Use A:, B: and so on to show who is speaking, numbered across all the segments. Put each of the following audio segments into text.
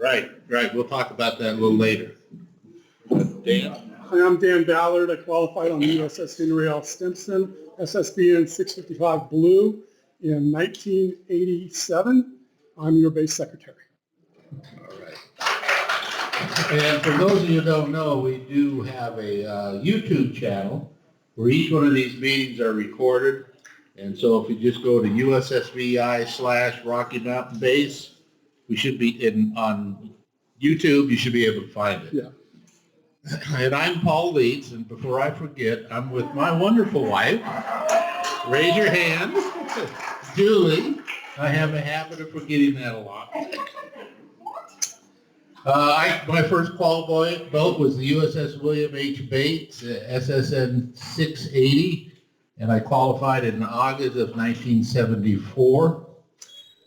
A: Right. We'll talk about that a little later. Dan?
B: Hi, I'm Dan Ballard. I qualified on the USS Henry L. Stimson, SSBN 655 Blue in 1987. I'm your base secretary.
A: All right. And for those of you who don't know, we do have a YouTube channel where each one of these meetings are recorded. And so if you just go to USSVI/Rocky Mountain Base, we should be on YouTube, you should be able to find it.
B: Yeah.
A: And I'm Paul Leeds, and before I forget, I'm with my wonderful wife. Raise your hand. Julie. I have a habit of forgetting that a lot. My first qualifying boat was the USS William H. Bates, SSN 680, and I qualified in August of 1974.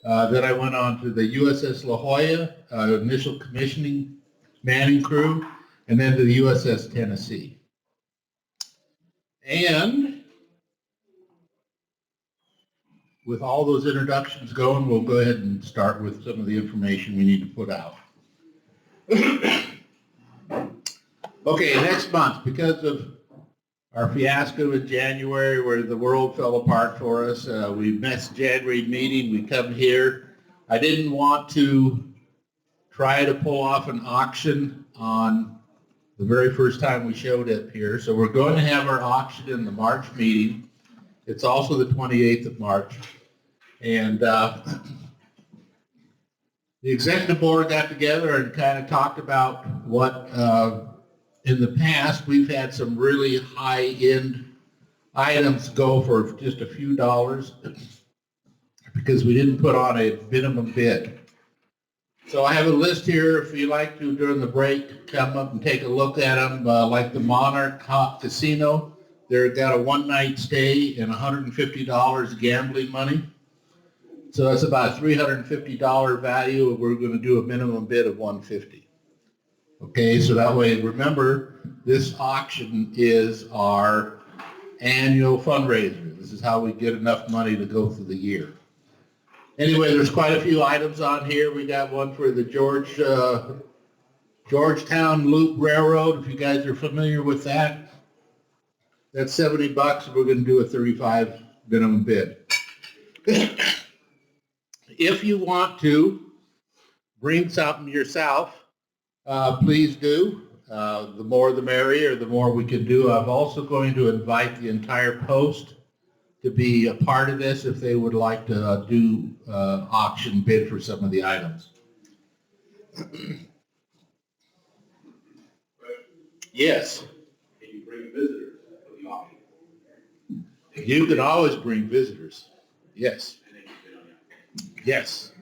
A: Then I went on to the USS La Jolla, initial commissioning manning crew, and then to the USS Tennessee. And with all those introductions going, we'll go ahead and start with some of the information we need to put out. Okay, next month, because of our fiasco in January where the world fell apart for us, we missed January meeting, we come here. I didn't want to try to pull off an auction on the very first time we showed up here, so we're going to have our auction in the March meeting. It's also the 28th of March. And the executive board got together and kind of talked about what, in the past, we've had some really high-end items go for just a few dollars because we didn't put on a minimum bid. So I have a list here. If you like to, during the break, come up and take a look at them, like the Monarch Casino. They've got a one-night stay and $150 gambling money. So that's about a $350 value, and we're going to do a minimum bid of $150. Okay, so that way, remember, this auction is our annual fundraiser. This is how we get enough money to go through the year. Anyway, there's quite a few items on here. We got one for the Georgetown Loop Railroad, if you guys are familiar with that. That's $70, and we're going to do a $35 minimum bid. If you want to bring something yourself, please do. The more the merrier, the more we can do. I'm also going to invite the entire post to be a part of this if they would like to do auction bid for some of the items. Yes.
C: Can you bring visitors to the auction?
A: You can always bring visitors. Yes. Yes.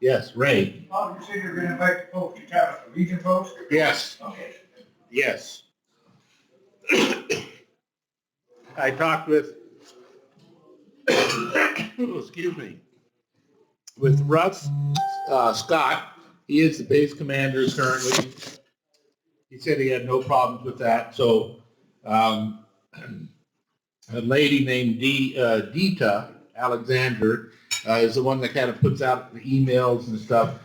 A: Yes, Ray.
D: Bob, you said you're going to invite the folks to town, the Legion folks?
A: Yes.
D: Okay.
A: Yes. I talked with, excuse me, with Russ Scott. He is the base commander currently. He said he had no problems with that. So a lady named Dita Alexander is the one that kind of puts out the emails and stuff.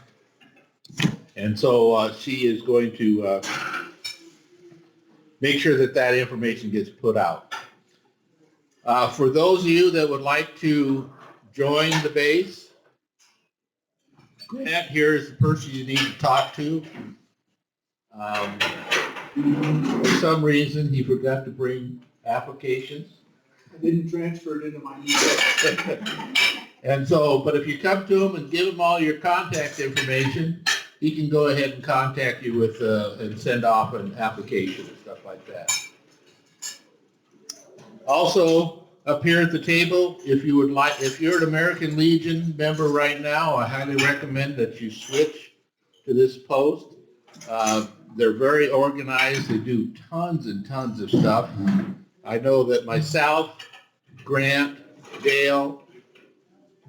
A: And so she is going to make sure that that information gets put out. For those of you that would like to join the base, Grant here is the person you need to talk to. For some reason, he forgot to bring applications.
B: I didn't transfer it into my email.
A: And so, but if you come to him and give him all your contact information, he can go ahead and contact you with and send off an application and stuff like that. Also, up here at the table, if you would like, if you're an American Legion member right now, I highly recommend that you switch to this post. They're very organized. They do tons and tons of stuff. I know that myself, Grant, Dale,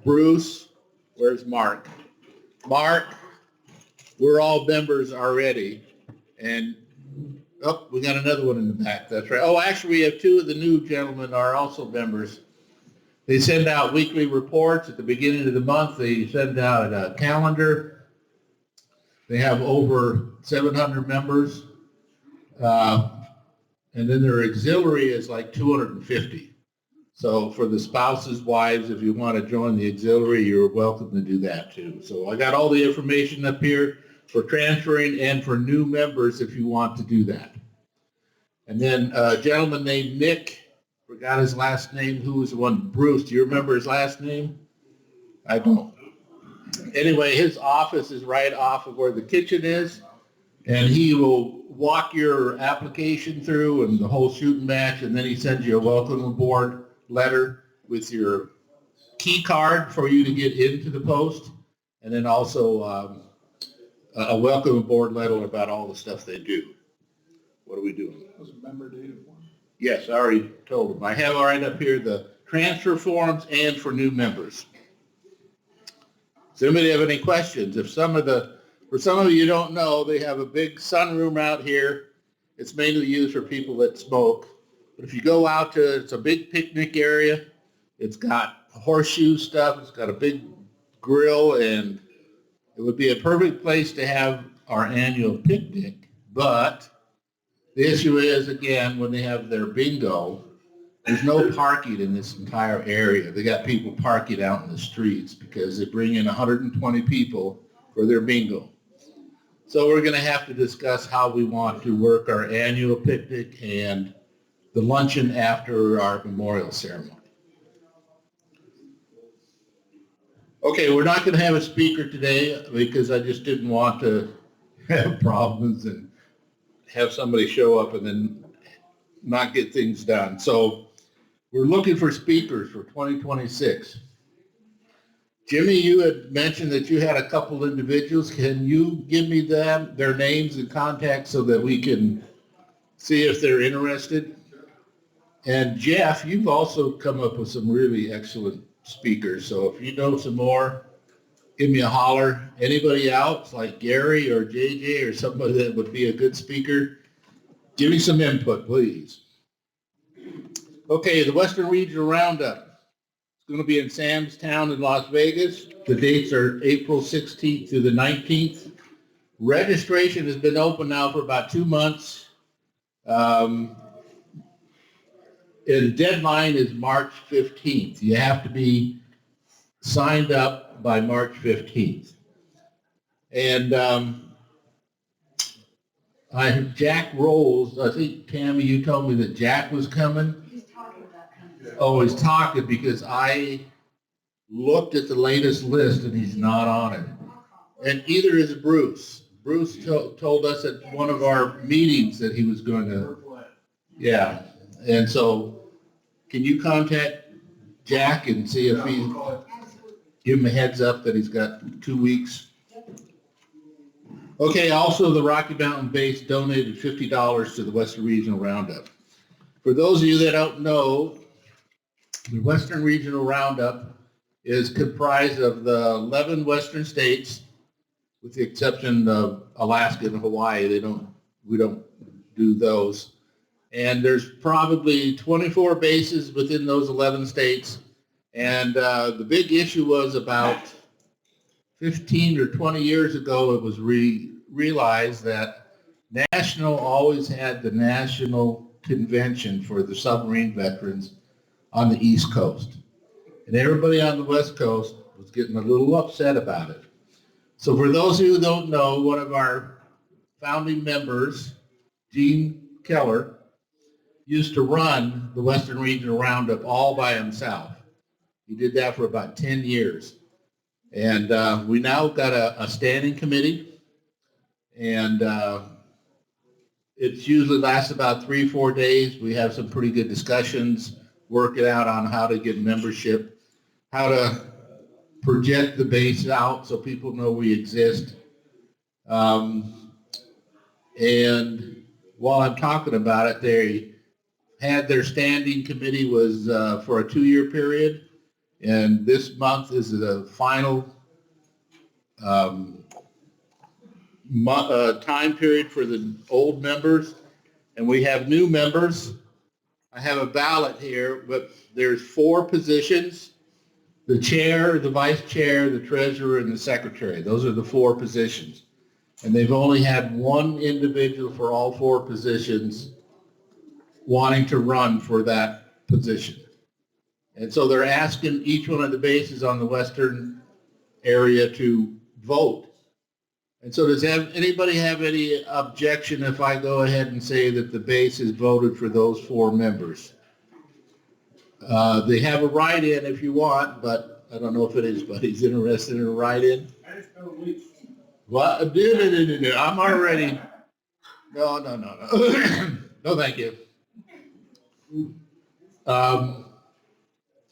A: Bruce, where's Mark? Mark, we're all members already. And, oh, we got another one in the back. That's right. Oh, actually, we have two of the new gentlemen are also members. They send out weekly reports at the beginning of the month. They send out a calendar. They have over 700 members. And then their auxiliary is like 250. So for the spouses, wives, if you want to join the auxiliary, you're welcome to do that too. So I got all the information up here for transferring and for new members if you want to do that. And then a gentleman named Nick, forgot his last name, who was the one, Bruce, do you remember his last name? I don't. Anyway, his office is right off of where the kitchen is, and he will walk your application through and the whole shooting match, and then he sends you a welcome aboard letter with your key card for you to get into the post, and then also a welcome aboard letter about all the stuff they do. What are we doing?
B: Was a member data form.
A: Yes, I already told him. I have right up here the transfer forms and for new members. Does anybody have any questions? For some of you don't know, they have a big sunroom out here. It's mainly used for people that smoke. But if you go out to, it's a big picnic area. It's got horseshoe stuff. It's got a big grill, and it would be a perfect place to have our annual picnic. But the issue is, again, when they have their bingo, there's no parking in this entire area. They got people parking out in the streets because they bring in 120 people for their bingo. So we're going to have to discuss how we want to work our annual picnic and the luncheon after our memorial ceremony. Okay, we're not going to have a speaker today because I just didn't want to have problems and have somebody show up and then not get things done. So we're looking for speakers for 2026. Jimmy, you had mentioned that you had a couple individuals. Can you give me their names and contacts so that we can see if they're interested? And Jeff, you've also come up with some really excellent speakers. So if you know some more, give me a holler. Anybody else like Gary or JJ or somebody that would be a good speaker, give me some input, please. Okay, the Western Regional Roundup. It's going to be in Sam's Town in Las Vegas. The dates are April 16th through the 19th. Registration has been open now for about 2 months. And the deadline is March 15th. You have to be signed up by March 15th. And Jack Rolls, I think, Tammy, you told me that Jack was coming.
E: He's talking about coming.
A: Oh, he's talking because I looked at the latest list and he's not on it. And either is Bruce. Bruce told us at one of our meetings that he was going to, yeah. And so can you contact Jack and see if he, give him a heads up that he's got 2 weeks? Okay, also the Rocky Mountain base donated $50 to the Western Regional Roundup. For those of you that don't know, the Western Regional Roundup is comprised of the 11 western states, with the exception of Alaska and Hawaii. We don't do those. And there's probably 24 bases within those 11 states. And the big issue was about 15 or 20 years ago, it was realized that National always had the national convention for the submarine veterans on the East Coast. And everybody on the West Coast was getting a little upset about it. So for those who don't know, one of our founding members, Gene Keller, used to run the Western Regional Roundup all by himself. He did that for about 10 years. And we now got a standing committee, and it usually lasts about 3-4 days. We have some pretty good discussions, work it out on how to get membership, how to project the base out so people know we exist. And while I'm talking about it, they had their standing committee was for a 2-year period. And this month is the final time period for the old members. And we have new members. I have a ballot here, but there's 4 positions: the chair, the vice chair, the treasurer, and the secretary. Those are the 4 positions. And they've only had one individual for all 4 positions wanting to run for that position. And so they're asking each one of the bases on the western area to vote. And so does anybody have any objection if I go ahead and say that the base is voted for those 4 members? They have a write-in if you want, but I don't know if anybody's interested in a write-in.
D: I just don't believe.
A: Well, no, I'm already, no. No, thank you.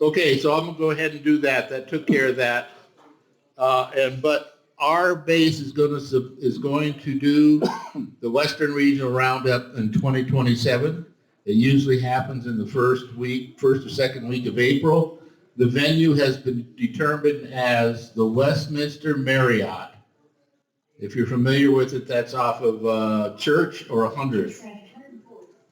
A: Okay, so I'm gonna go ahead and do that. That took care of that. But our base is going to do the Western Regional Roundup in 2027. It usually happens in the first or second week of April. The venue has been determined as the Westminster Marriott. If you're familiar with it, that's off of Church or 100th.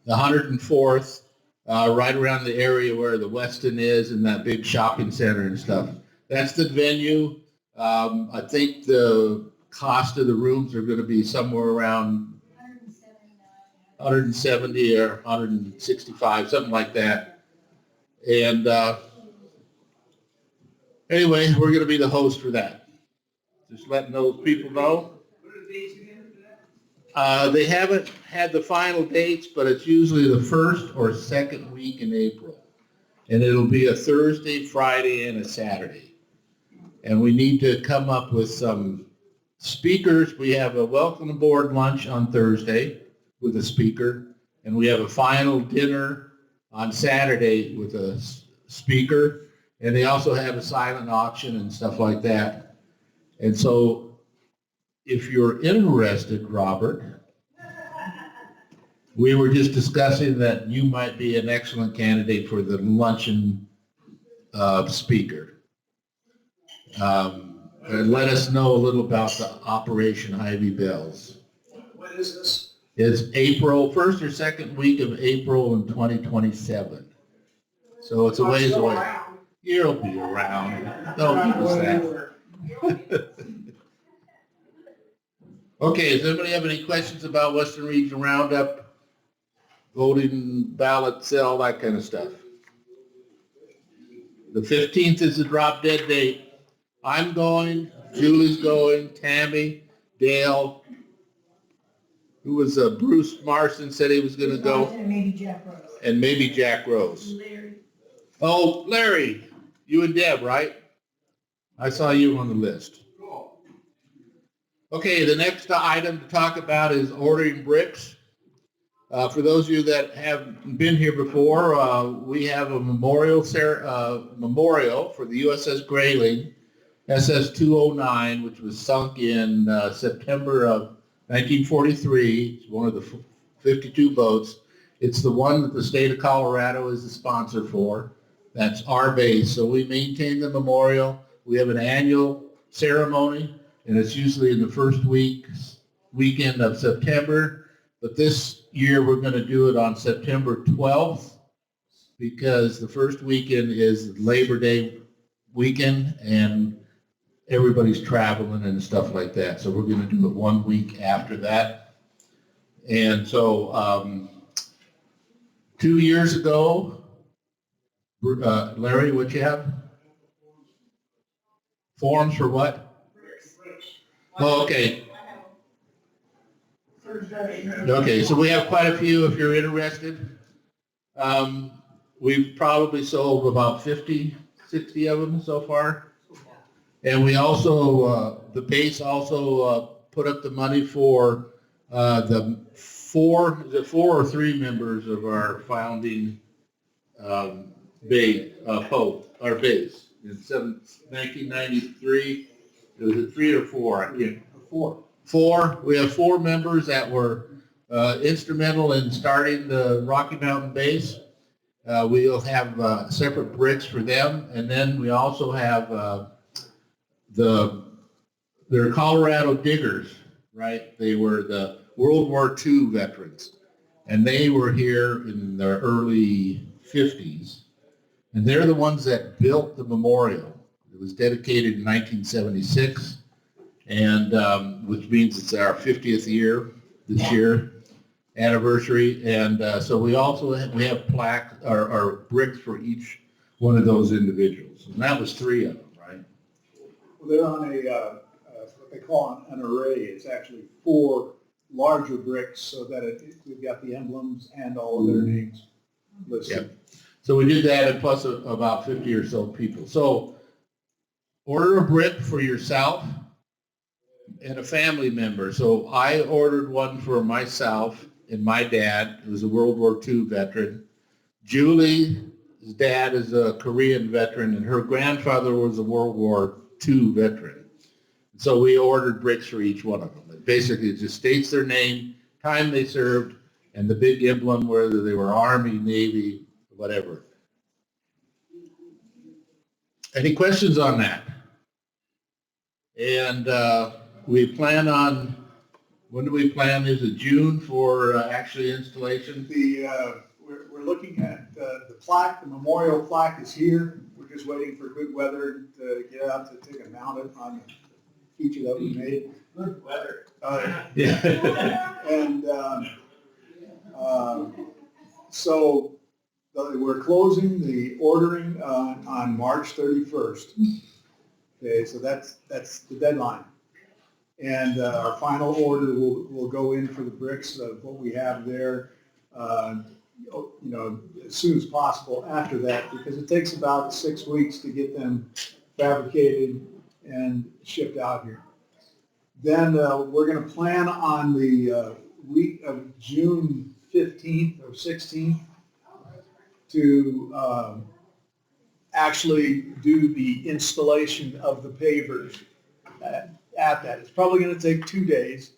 A: The 104th, right around the area where the Westin is and that big shopping center and stuff. That's the venue. I think the cost of the rooms are going to be somewhere around 170 or 165, something like that. And anyway, we're going to be the host for that. Just letting those people know.
D: What are the dates again for that?
A: They haven't had the final dates, but it's usually the first or second week in April. And it'll be a Thursday, Friday, and a Saturday. And we need to come up with some speakers. We have a welcome aboard lunch on Thursday with a speaker, and we have a final dinner on Saturday with a speaker, and they also have a silent auction and stuff like that. And so if you're interested, Robert, we were just discussing that you might be an excellent candidate for the luncheon speaker. And let us know a little about the Operation Ivy Bells.
D: What is this?
A: It's April, first or second week of April in 2027. So it's a ways
D: Still
A: away.
D: around.
A: You'll be around. Don't give us that. Okay, does anybody have any questions about Western Region Roundup, voting, ballot, sale, that kind of stuff? The 15th is the drop dead date. I'm going, Julie's going, Tammy, Dale, who was Bruce Marston said he was going to go,
E: And maybe Jack Rose.
A: and maybe Jack Rose.
E: Larry.
A: Oh, Larry, you and Deb, right? I saw you on the list.
D: Cool.
A: Okay, the next item to talk about is ordering bricks. For those of you that have been here before, we have a memorial for the USS Grayling, SS-209, which was sunk in September of 1943. It's one of the 52 boats. It's the one that the state of Colorado is the sponsor for. That's our base. So we maintain the memorial. We have an annual ceremony, and it's usually in the first weekend of September. But this year we're going to do it on September 12th because the first weekend is Labor Day weekend, and everybody's traveling and stuff like that. So we're going to do it 1 week after that. And so 2 years ago, Larry, what you have? Forms for what? Oh, okay. Okay, so we have quite a few if you're interested. We've probably sold about 50, 60 of them so far. And we also, the base also put up the money for the four or three members of our founding base, our base. In 1993, was it 3 or 4? I can't. 4. 4. We have 4 members that were instrumental in starting the Rocky Mountain base. We'll have separate bricks for them, and then we also have they're Colorado diggers, right? They were the World War II veterans, and they were here in the early 50s, and they're the ones that built the memorial. It was dedicated in 1976, and which means it's our 50th year this year, anniversary. And so we also we have plaque or bricks for each one of those individuals, and that was 3 of them, right?
D: Well, they're on what they call an array. It's actually 4 larger bricks so that we've got the emblems and all of their names listed.
A: Yep. So we did that, and plus about 50 or so people. So order a brick for yourself and a family member. So I ordered one for myself and my dad, who was a World War II veteran. Julie's dad is a Korean veteran, and her grandfather was a World War II veteran. So we ordered bricks for each one of them. It basically just states their name, time they served, and the big emblem, whether they were Army, Navy, whatever. Any questions on that? And we plan on, when do we plan? Is it June for actually installation?
D: We're looking at the plaque. The memorial plaque is here. We're just waiting for good weather to get out to take a mount it on the feature that we made. Good weather.
A: Yeah.
D: And so we're closing the ordering on March 31st. Okay, so that's the deadline. And our final order will go in for the bricks of what we have there, as soon as possible after that, because it takes about 6 weeks to get them fabricated and shipped out here. Then we're going to plan on the week of June 15th or 16th to actually do the installation of the pavers at that. It's probably going to take 2 days.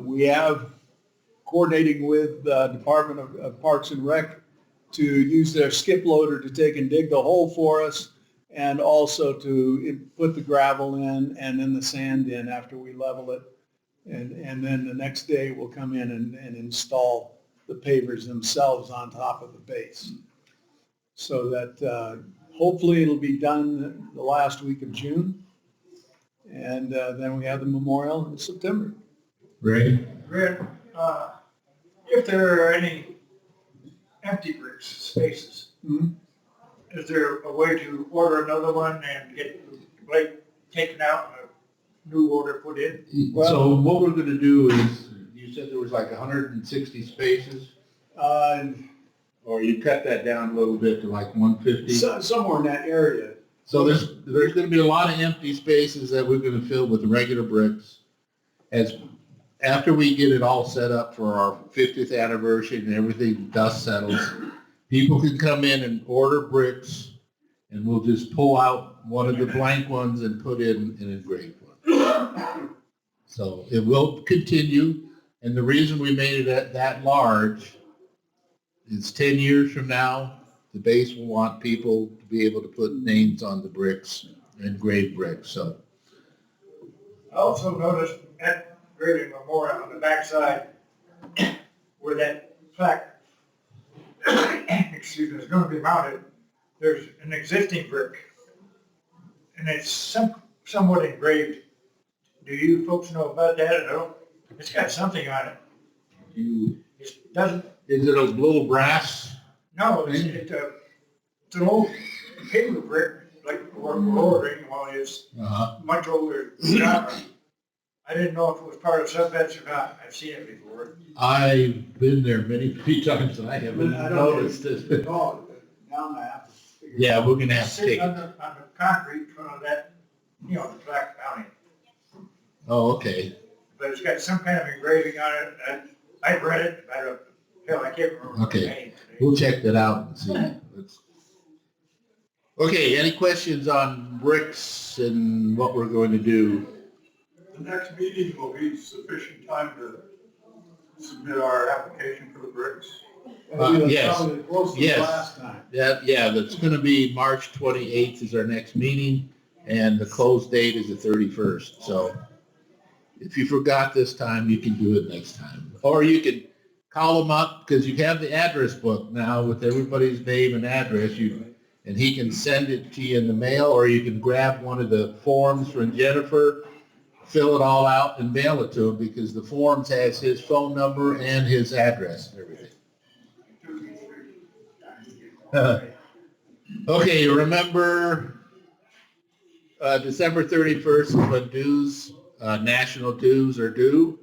D: We have coordinating with the Department of Parks and Rec to use their skip loader to take and dig the hole for us, and also to put the gravel in and then the sand in after we level it. And then the next day we'll come in and install the pavers themselves on top of the base. So that hopefully it'll be done the last week of June. And then we have the memorial in September.
A: Ready?
E: Rick, if there are any empty bricks spaces, is there a way to order another one and get the blade taken out and a new order put in?
A: So what we're going to do is, you said there was like 160 spaces, or you cut that down a little bit to like 150?
D: Somewhere in that area.
A: So there's going to be a lot of empty spaces that we're going to fill with regular bricks. After we get it all set up for our 50th anniversary and everything, dust settles, people can come in and order bricks, and we'll just pull out one of the blank ones and put in an engraved one. So it will continue, and the reason we made it that large is 10 years from now, the base will want people to be able to put names on the bricks, engraved bricks. So
E: I also noticed at Graving Memorial on the backside where that plaque, excuse me, is going to be mounted, there's an existing brick, and it's somewhat engraved. Do you folks know about that at all? It's got something on it. It doesn't.
A: is it a little brass?
E: No, it's an old paper brick, like we're ordering one is much older genre. I didn't know if it was part of Subvets or not. I've seen it before.
A: I've been there many times, and I haven't noticed it.
D: Now I have to figure
A: Yeah, we're going to have
E: It's
A: to take
E: sitting
A: it.
E: on the concrete in front of that, the plaque mounting.
A: Oh, okay.
E: But it's got some kind of engraving on it. And I've read it. I can't remember
A: Okay.
E: the name.
A: We'll check that out and see. Okay, any questions on bricks and what we're going to do?
C: The next meeting will be sufficient time to submit our application for the bricks.
D: That's
A: yes.
D: probably close to
A: Yes.
D: last time.
A: That's going to be March 28th is our next meeting, and the close date is the 31st. So if you forgot this time, you can do it next time. Or you can call them up, because you have the address book now with everybody's name and address, and he can send it to you in the mail, or you can grab one of the forms from Jennifer, fill it all out and mail it to him because the forms has his phone number and his address and everything. Okay, remember December 31st is when dues, national dues are due.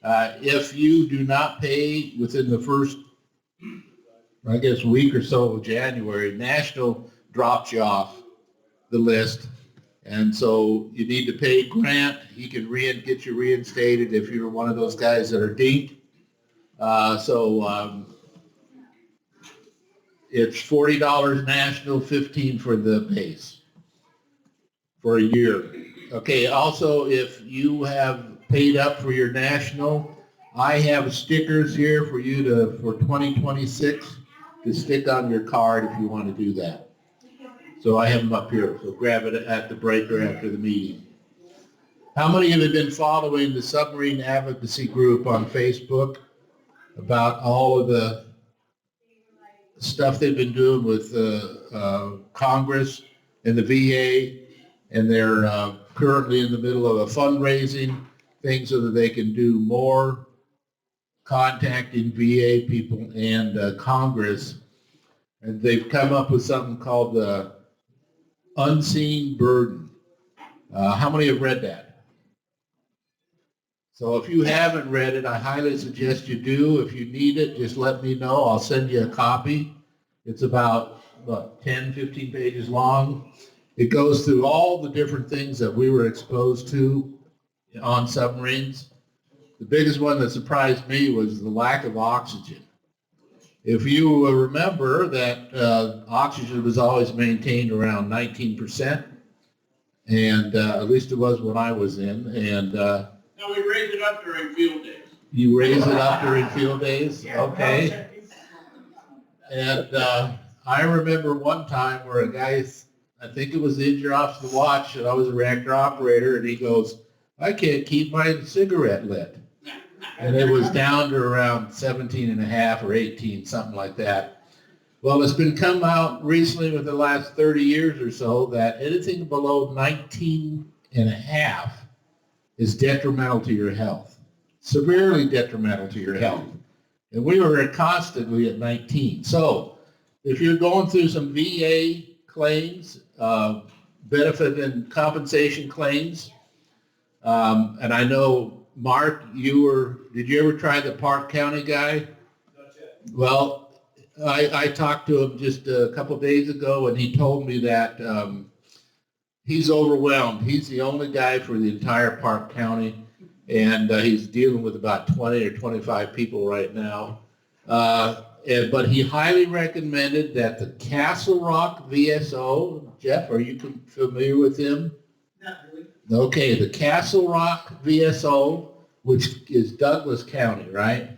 A: If you do not pay within the first, I guess, week or so of January, national drops you off the list. And so you need to pay Grant. He can get you reinstated if you're one of those guys that are deep. It's $40 national, $15 for the base for a year. Okay, also, if you have paid up for your national, I have stickers here for you for 2026 to stick on your card if you want to do that. So I have them up here, so grab it at the break or after the meeting. How many of you have been following the submarine advocacy group on Facebook about all of the stuff they've been doing with Congress and the VA, and they're currently in the middle of a fundraising thing so that they can do more contacting VA people and Congress. And they've come up with something called the unseen burden. How many have read that? So if you haven't read it, I highly suggest you do. If you need it, just let me know. I'll send you a copy. It's about 10, 15 pages long. It goes through all the different things that we were exposed to on submarines. The biggest one that surprised me was the lack of oxygen. If you remember that oxygen was always maintained around 19%, and at least it was when I was in, and no, we raised it up during field days. You raised it up during field days? Okay. And I remember one time where a guy, I think it was the engineer off the watch, and I was a reactor operator, and he goes, I can't keep my cigarette lit. And it was down to around 17 and a half or 18, something like that. Well, it's been come out recently within the last 30 years or so that anything below 19 and a half is detrimental to your health, severely detrimental to your health. And we were constantly at 19. So if you're going through some VA claims, benefit and compensation claims, and I know, Mark, did you ever try the Park County guy?
C: Not yet.
A: Well, I talked to him just a couple of days ago, and he told me that he's overwhelmed. He's the only guy for the entire Park County, and he's dealing with about 20 or 25 people right now. But he highly recommended that the Castle Rock VSO, Jeff, are you familiar with him?
E: Not really.
A: Okay, the Castle Rock VSO, which is Douglas County, right?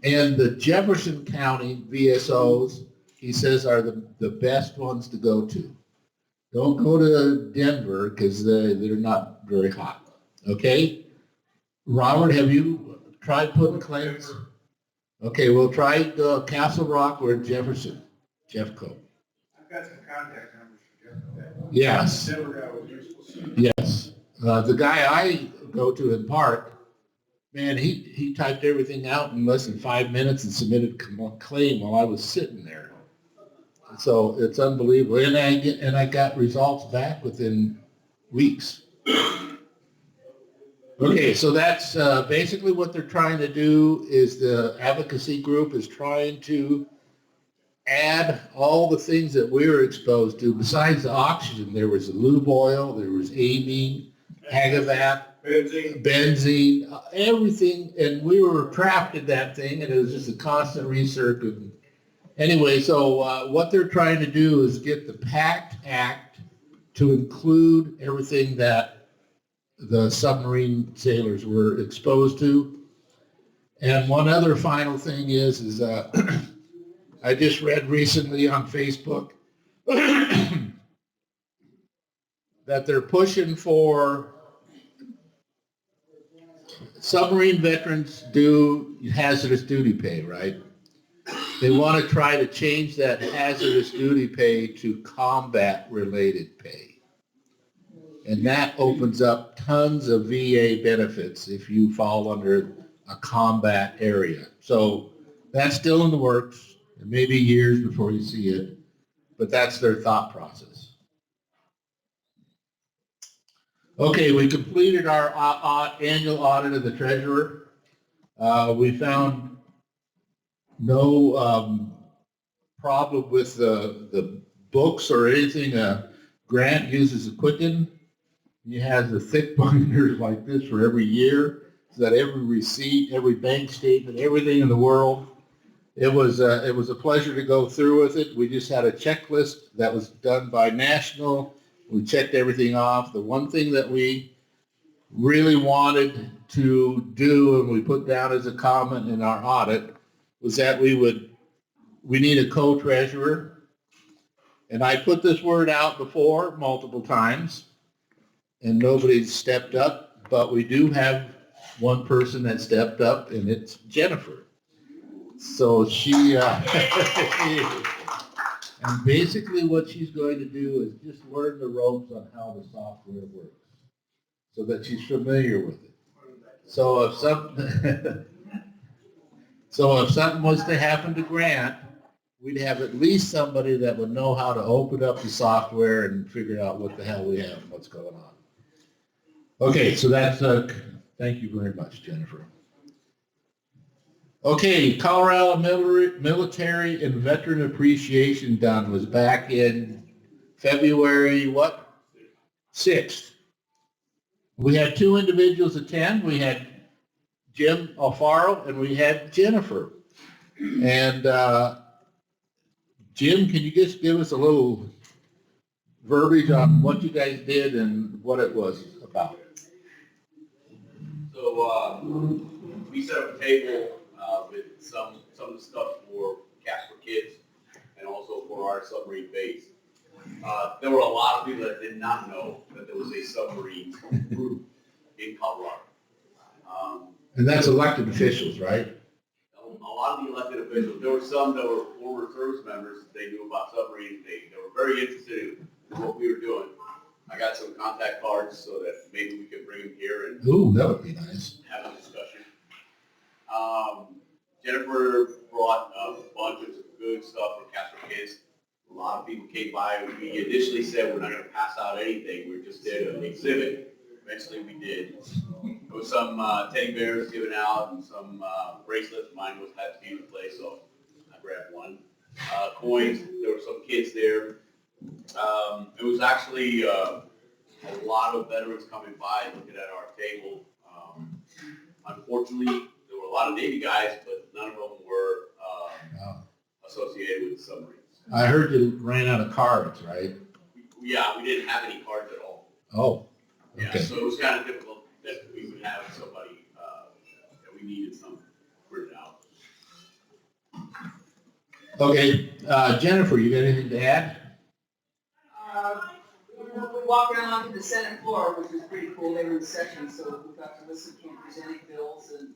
A: And the Jefferson County VSOs, he says, are the best ones to go to. Don't go to Denver because they're not very hot. Okay? Robert, have you tried putting claims? Okay, we'll try Castle Rock or Jefferson. Jeffco.
C: I've got some contact numbers for Jeff.
A: Yes.
C: Denver guy was useful.
A: Yes. The guy I go to in Park, man, he typed everything out in less than 5 minutes and submitted a claim while I was sitting there. So it's unbelievable. And I got results back within weeks. Okay, so that's basically what they're trying to do is the advocacy group is trying to add all the things that we were exposed to. Besides the oxygen, there was lube oil, there was amine, Hagavat, benzene, everything, and we were trapped in that thing, and it was just a constant recircuit. Anyway, so what they're trying to do is get the PACT Act to include everything that the submarine sailors were exposed to. And one other final thing is I just read recently on Facebook that they're pushing for submarine veterans do hazardous duty pay, right? They want to try to change that hazardous duty pay to combat-related pay. And that opens up tons of VA benefits if you fall under a combat area. So that's still in the works. It may be years before you see it, but that's their thought process. Okay, we completed our annual audit of the treasurer. We found no problem with the books or anything. Grant uses a Quicken. He has the thick binders like this for every year, so that every receipt, every bank statement, everything in the world. It was a pleasure to go through with it. We just had a checklist that was done by National. We checked everything off. The one thing that we really wanted to do, and we put down as a comment in our audit, was that we need a co-treasurer. And I put this word out before multiple times, and nobody stepped up, but we do have one person that stepped up, and it's Jennifer. So she, and basically what she's going to do is just learn the ropes on how the software works so that she's familiar with it. So if something was to happen to Grant, we'd have at least somebody that would know how to open up the software and figure out what the hell we have and what's going on. Okay, so that's, thank you very much, Jennifer. Okay, Colorado Military and Veteran Appreciation Done was back in February, what? 6th. We had 2 individuals attend. We had Jim Alfaro and we had Jennifer. And Jim, can you just give us a little verbiage on what you guys did and what it was about?
F: So we set up a table with some of the stuff for Casper Kids and also for our submarine base. There were a lot of people that did not know that there was a submarine group in Colorado.
A: And that's elected officials, right?
F: A lot of the elected officials, there were some that were former service members, they knew about submarines, they were very interested in what we were doing. I got some contact cards so that maybe we could bring them here and
A: Ooh, that would be nice.
F: have a discussion. Jennifer brought a bunch of good stuff for Casper Kids. A lot of people came by. We initially said we're not going to pass out anything. We just did an exhibit. Eventually we did. There was some teddy bears given out and some bracelets. Mine was had to be in place, so I grabbed one. Coins. There were some kids there. It was actually a lot of veterans coming by looking at our table. Unfortunately, there were a lot of Navy guys, but none of them were associated with submarines.
A: I heard you ran out of cards, right?
F: Yeah, we didn't have any cards at all.
A: Oh,
F: Yeah,
A: okay.
F: so it was kind of difficult that we would have somebody that we needed some printed out.
A: Okay, Jennifer, you got anything to add?
G: We walked around onto the Senate floor, which was pretty cool. They were in session, so we got to listen to them presenting bills, and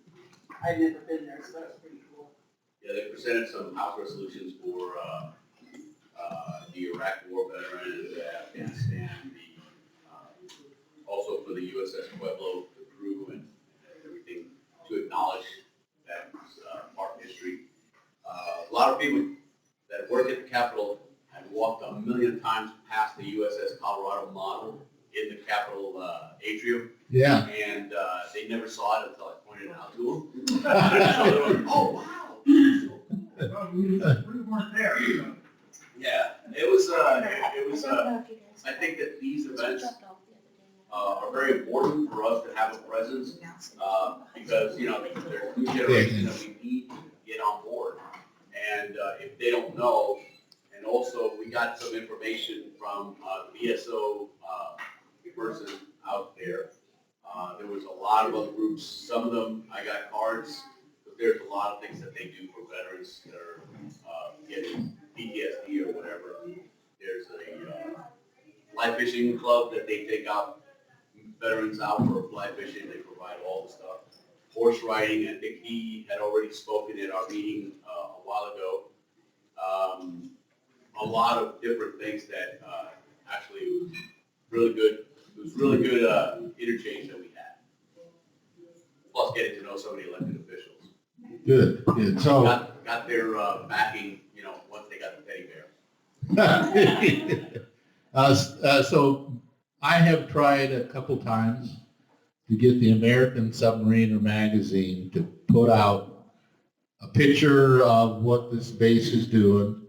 G: I'd never been there, so that was pretty cool.
F: Yeah, they presented some House resolutions for the Iraq War veterans, Afghanistan, also for the USS Pueblo, the crew, and everything to acknowledge that part of history. A lot of people that work at the Capitol have walked a million times past the USS Colorado model in the Capitol atrium.
A: Yeah.
F: And they never saw it until I pointed it out to them. So they were, oh, wow.
E: We weren't there. So.
F: Yeah, it was, I think that these events are very important for us to have a presence because, you know, there's new generation that we need to get on board. And if they don't know, and also we got some information from the BSO person out there. There was a lot of other groups. Some of them, I got cards, but there's a lot of things that they do for veterans that are getting PTSD or whatever. There's a fly fishing club that they take out veterans out for fly fishing. They provide all the stuff. Horse riding, I think he had already spoken at our meeting a while ago. A lot of different things that actually was really good. It was really good interchange that we had. Plus getting to know so many elected officials.
A: Good, good. So,
F: Got their backing, once they got the teddy bear.
A: so I have tried a couple times to get the American Submariner magazine to put out a picture of what this base is doing,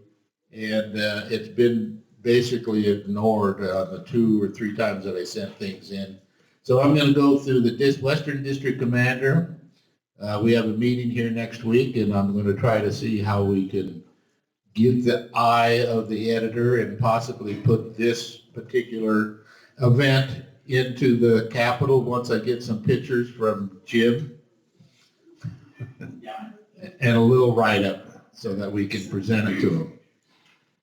A: and it's been basically ignored the 2 or 3 times that I sent things in. So I'm going to go through the Western District Commander. We have a meeting here next week, and I'm going to try to see how we can get the eye of the editor and possibly put this particular event into the Capitol once I get some pictures from Jim and a little write-up so that we can present it to him.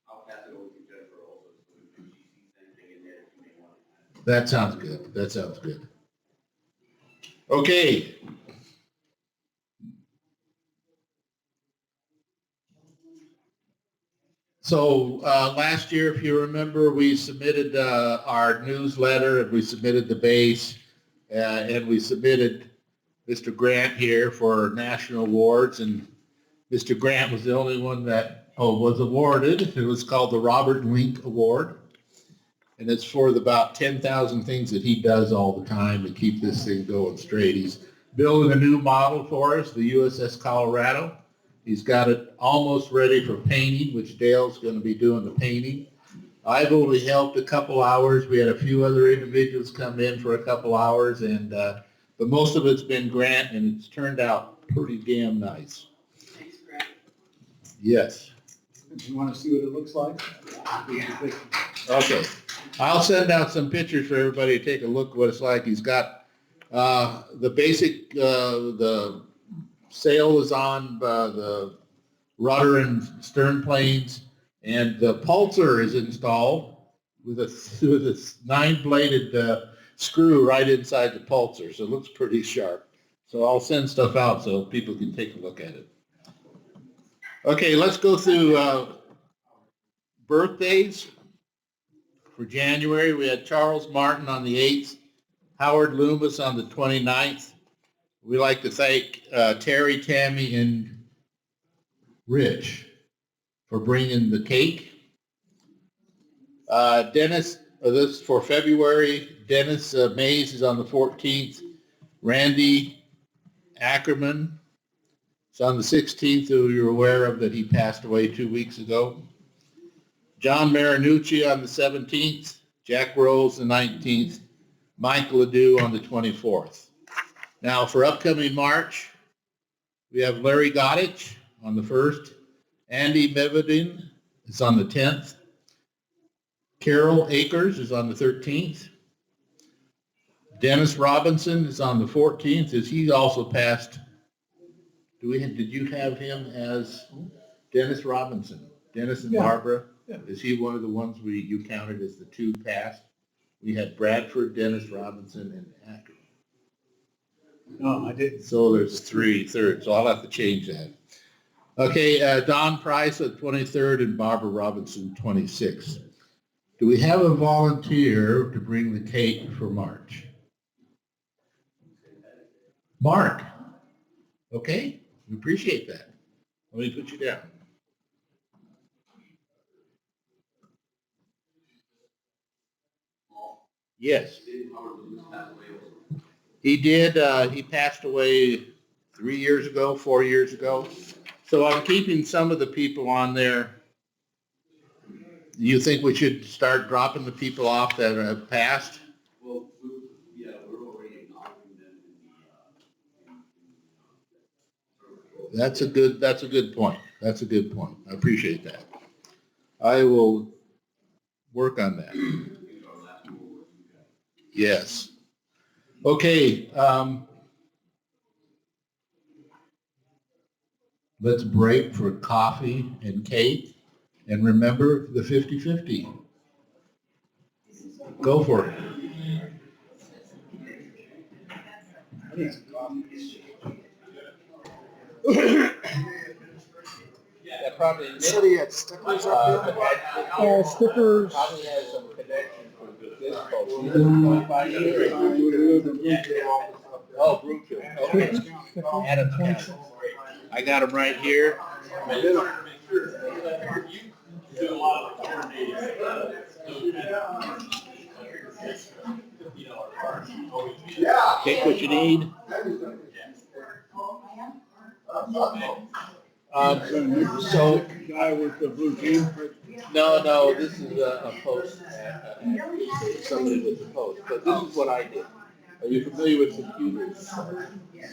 F: I'll pass it over to Jennifer also, so if she sees anything in there that you may want to add.
A: That sounds good. That sounds good. Okay. So last year, if you remember, we submitted our newsletter, and we submitted the base, and we submitted Mr. Grant here for national awards, and Mr. Grant was the only one that was awarded. It was called the Robert Link Award, and it's for about 10,000 things that he does all the time to keep this thing going straight. He's building a new model for us, the USS Colorado. He's got it almost ready for painting, which Dale's going to be doing the painting. I've only helped a couple hours. We had a few other individuals come in for a couple hours, and but most of it's been Grant, and it's turned out pretty damn nice.
G: Thanks, Grant.
A: Yes.
D: You want to see what it looks like?
A: Okay. I'll send out some pictures for everybody to take a look what it's like. He's got the basic, the sail is on the rudder and stern planes, and the pulsar is installed with a 9-bladed screw right inside the pulsar, so it looks pretty sharp. So I'll send stuff out so people can take a look at it. Okay, let's go through birthdays. For January, we had Charles Martin on the 8th, Howard Loomis on the 29th. We'd like to thank Terry, Tammy, and Rich for bringing the cake. Dennis, this for February, Dennis Mays is on the 14th. Randy Ackerman is on the 16th, who you're aware of that he passed away 2 weeks ago. John Marinucci on the 17th. Jack Rose the 19th. Mike Ledoux on the 24th. Now, for upcoming March, we have Larry Gottich on the 1st. Andy Mevedin is on the 10th. Carol Akers is on the 13th. Dennis Robinson is on the 14th, as he also passed. Did you have him as Dennis Robinson? Dennis and Barbara?
D: Yeah.
A: Is he one of the ones you counted as the 2 passed? We had Bradford, Dennis Robinson, and Ackerman.
D: No, I didn't.
A: So there's 3 thirds, so I'll have to change that. Okay, Don Price at 23rd and Barbara Robinson 26th. Do we have a volunteer to bring the cake for March? Mark. Okay, we appreciate that. Let me put you down. Yes. He did. He passed away 3 years ago, 4 years ago. So I'm keeping some of the people on there. You think we should start dropping the people off that have passed?
F: Well, we're already acknowledging them in the.
A: That's a good point. That's a good point. I appreciate that. I will work on that. Yes. Okay. Let's break for coffee and cake. And remember the 50-50. Go for it. Yeah, probably.
D: Somebody had stickers up there?
B: Stickers.
A: Probably has some connection for the this post? You live in 25 years? Oh, Brookfield, okay. Adams County. I got them right here. Take what you need. So,
B: Guy with the blue jean.
A: no, this is a post, somebody with the post, but this is what I did. Are you familiar with computers?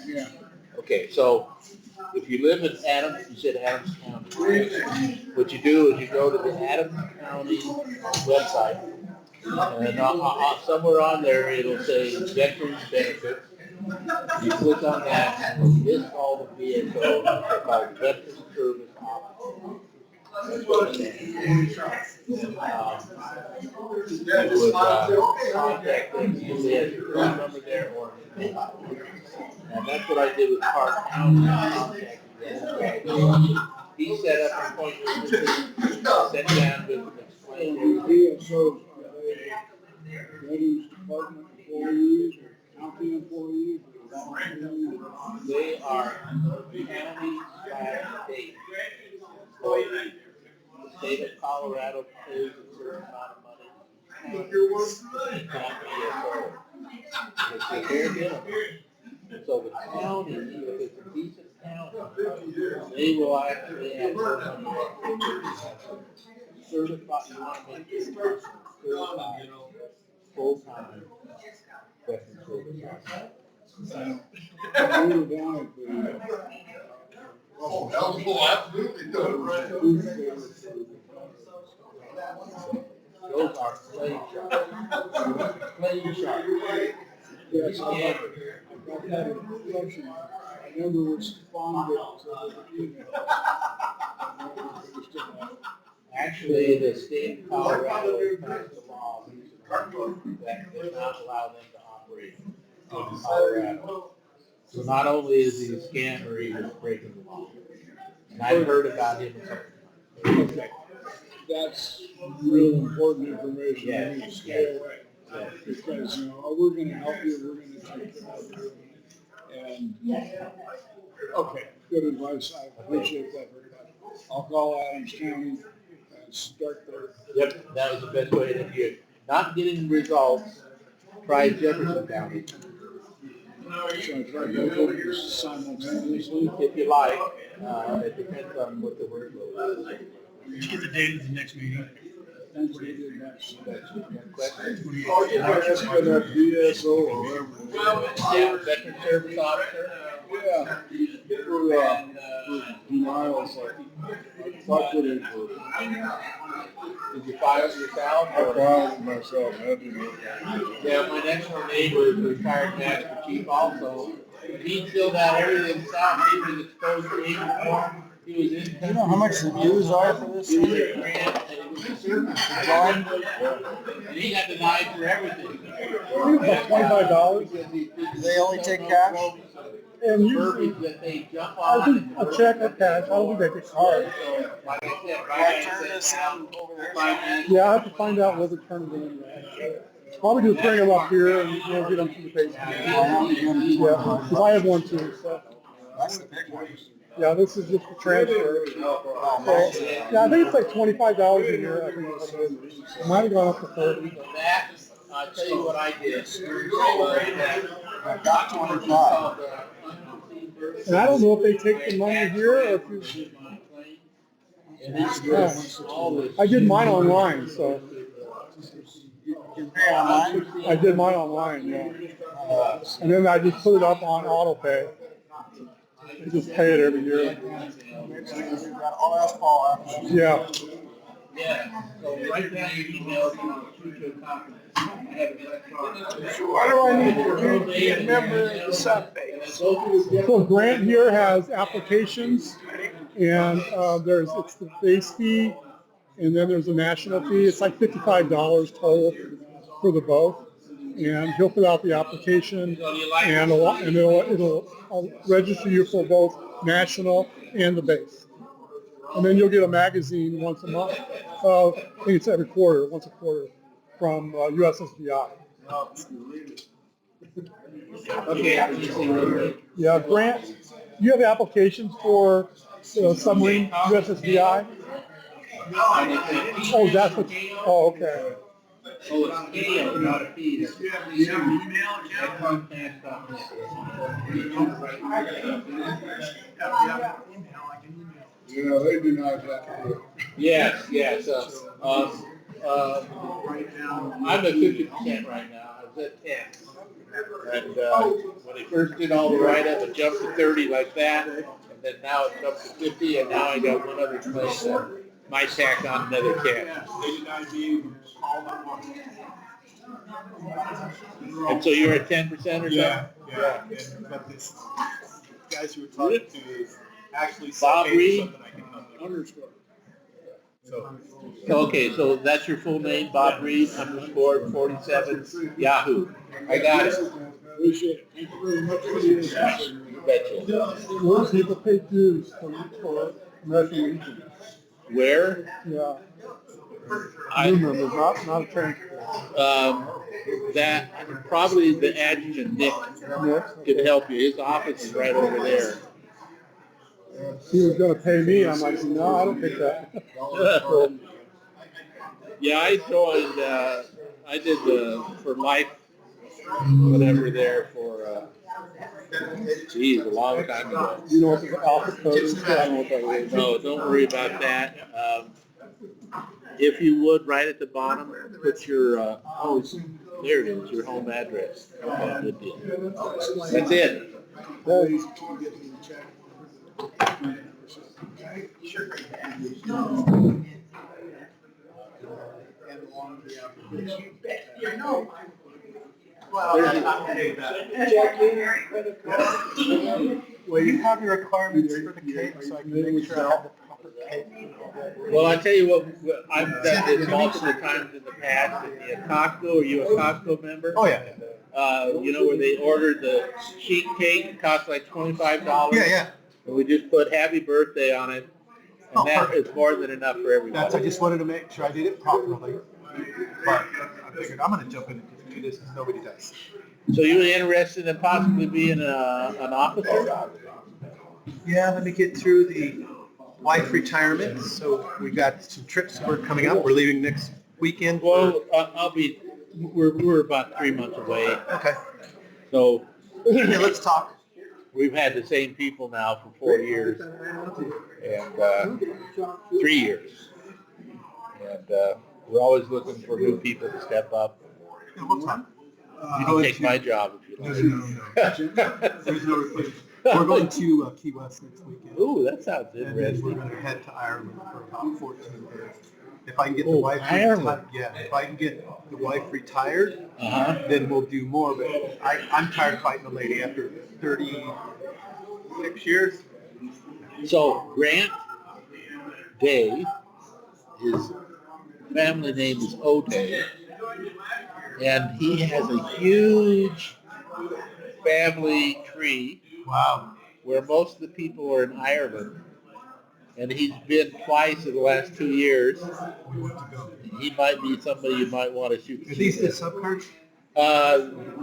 B: Yeah.
A: Okay, so if you live in Adams, you said Adams County. What you do is you go to the Adams County website, and somewhere on there it'll say Veterans Benefits. You click on that, and it'll list all the vehicles they're called Veterans Service Options. That's what it is. You would contact them, usually has your phone number there or his name. And that's what I did with Park County. I contacted them. He set up an appointment with me, sat down with him, explained everything.
B: So, Veterans Department employees or county employees?
A: They are county/state. So the state of Colorado pays a certain amount of money. It's a bare minimum. So the county, if it's a decent county, they will actually have more money. Certified, you want to make this person certified, full-time veteran service officer.
B: We were down at the.
C: absolutely.
A: Those are clay shots. Clay shots.
B: Yes, I got that instruction. I never responded to the email.
A: Actually, the state of Colorado passed a law that does not allow them to operate in Colorado. So not only is he a scammer, he was breaking the law. And I've heard about him a couple times.
B: Okay. That's real important information.
A: Yes,
B: We need to stay away. Because, we're gonna help you, we're gonna take care of you. And, okay, good advice, I appreciate that very much. I'll call Adams County and start there.
A: Yep, that was the best way to do it. Not getting results, try Jefferson County.
B: So I try to go over simultaneously.
A: If you like, it depends on what the workload is.
B: Did you get the date of the next meeting? That's what he did next.
A: That's one question.
B: Oh, yeah, that's for that BSO or whatever.
A: Veteran Service Officer.
B: Yeah. For denials, I thought that it was.
A: Did you file it yourself?
B: I filed it myself, I didn't know.
A: Yeah, my next door neighbor is a retired master chief also. He filled out everything out, he was exposed to age reform. He was in.
B: You know how much the dues are for this?
A: He was a grant, and he was a service job. And he got denied for everything.
B: $25.
A: They only take cash?
B: And
A: Verbiage
B: usually,
A: that they jump
B: I
A: on.
B: think a check or cash, I don't think they take cards.
A: So, like I said, right now,
B: Yeah, I have to find out whether to turn it in. Probably just bring them up here and get them to the basement. Yeah, because I have one too, so.
H: That's the big one.
B: Yeah, this is just the transfer. So, yeah, I think it's like $25 a year. I think it might have gone up to 30.
A: that, I'll tell you what I did.
H: I got 25.
B: And I don't know if they take the money here or if you. I did mine online, so.
H: You pay online?
B: I did mine online, yeah. And then I just put it up on auto pay. I just pay it every year.
H: I'll ask Paul after.
B: Yeah.
A: Yeah, so write down your emails and I'll shoot you a copy.
B: Why do I need to be a member of the sub-base? So Grant here has applications, and it's the base fee, and then there's a national fee. It's like $55 total for the both. And he'll fill out the application, and it'll register you for both national and the base. And then you'll get a magazine once a month. I think it's every quarter, once a quarter. from USSVI.
A: Okay.
B: Yeah, Grant, you have applications for submarine USSVI? Oh, that's what, oh, okay.
A: Oh, it's K, not a P.
C: Do you have the email account?
H: Yeah, they do not have.
A: Yes, yes. I'm at 50% right now. I was at 10. And when I first did all the write-up, it jumped to 30 like that. And then now it jumped to 50, and now I got one other place that might tack on another 10. And so you're at 10% or something?
D: Yeah. But this guys you were talking to is actually
A: Bob Reed?
D: something I can underscore. So.
A: Okay, so that's your full name, Bob Reed, _47, Yahoo. I got it.
B: Appreciate it. Thank you very much for the information.
A: You betcha.
B: Where do people pay dues for American Legion?
A: Where?
B: Yeah.
A: I,
B: New members, not a transfer.
A: that, probably the adjutant, Nick, could help you. His office is right over there.
B: He was gonna pay me, I'm like, no, I don't think that.
A: Yeah, I joined, I did for life, whatever there for, geez, a long time ago.
B: You know what the alpha code is? I don't know what that is.
A: No, don't worry about that. If you would, right at the bottom, put your, there it is, your home address. Okay, good deal. That's it.
D: Well, you have your requirements for the cake, so I can make sure I have the proper cake.
A: Well, I tell you what, I've done this multiple times in the past at the Costco. Are you a Costco member?
D: Oh, yeah.
A: You know, where they ordered the sheet cake, it cost like $25.
D: Yeah.
A: And we just put happy birthday on it. And that is more than enough for everybody.
D: I just wanted to make sure I did it properly. But I figured I'm going to jump in and just do this because nobody does.
A: So you're interested in possibly being an officer?
D: Yeah, let me get through the wife retirement. So we got some trips we're coming up. We're leaving next weekend.
A: Well, we're about 3 months away.
D: Okay.
A: So
D: Yeah, let's talk.
A: we've had the same people now for 4 years and 3 years. And we're always looking for new people to step up.
D: Yeah, we'll talk.
A: You can take my job if you like.
D: There's no replacement. We're going to Key West next weekend.
A: Ooh, that sounds
D: And then
A: interesting.
D: we're going to head to Ireland for about 14 days. If I can get the
A: Oh,
D: wife
A: Ireland.
D: if I can get the wife retired,
A: Uh-huh.
D: then we'll do more. But I'm tired of fighting the lady after 36 years.
A: So Grant Day, his family name is Otay, and he has a huge family tree.
D: Wow.
A: Where most of the people are in Ireland, and he's been twice in the last 2 years.
D: We want to go.
A: He might be somebody you might want to shoot.
D: Are these the sub cards?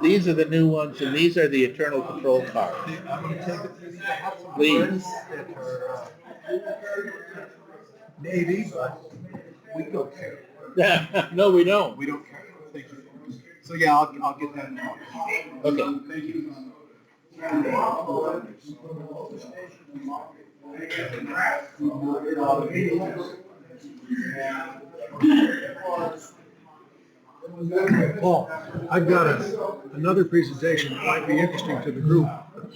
A: These are the new ones, and these are the internal control cards.
D: I'm going to take it. I have some
A: Please.
D: friends that are Navy, but we don't care.
A: No, we don't.
D: We don't care. Thank you. So yeah, I'll get that now.
A: Okay.
D: Thank you.
I: Paul, I've got another presentation that might be interesting to the group.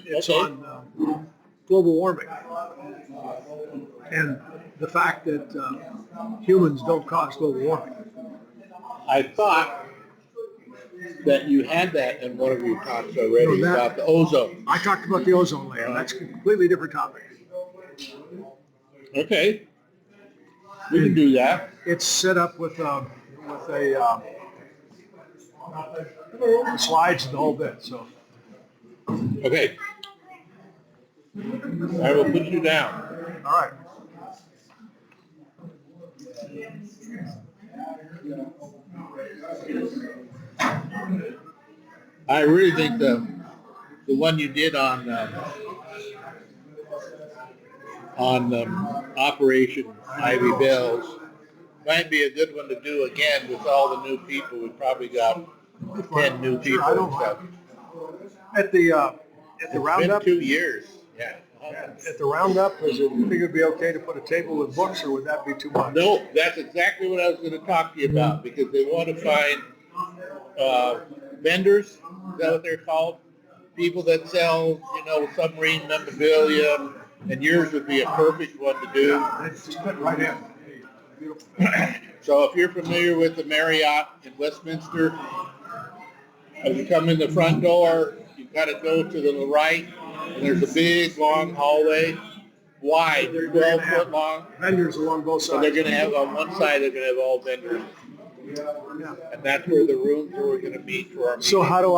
I: It's on global warming and the fact that humans don't cause global warming.
A: I thought that you had that in one of your talks already
I: No, that-
A: about the ozone.
I: I talked about the ozone layer. That's a completely different topic.
A: Okay. We can do that.
I: It's set up with slides and the whole bit. So
A: Okay. I will put you down.
I: all right.
A: I really think the one you did on Operation Ivy Bells might be a good one to do again with all the new people. We probably got 10 new people.
I: Sure, I don't
A: and stuff.
I: At the
A: It's
I: roundup,
A: been 2 years. Yeah.
I: at the roundup, is it, you think it'd be okay to put a table with books, or would that be too much?
A: No, that's exactly what I was going to talk to you about, because they want to find vendors. Is that what they're called? People that sell, submarine memorabilia, and yours would be a perfect one to do.
I: It's just fit right in. Beautiful.
A: So if you're familiar with the Marriott in Westminster, as you come in the front door, you've got to go to the right, and there's a big, long hallway, wide, 12 foot long.
I: Vendors along both
A: So they're
I: sides.
A: going to have, on one side, they're going to have all vendors. And that's where the rooms where we're going to meet for our meeting.
I: So how do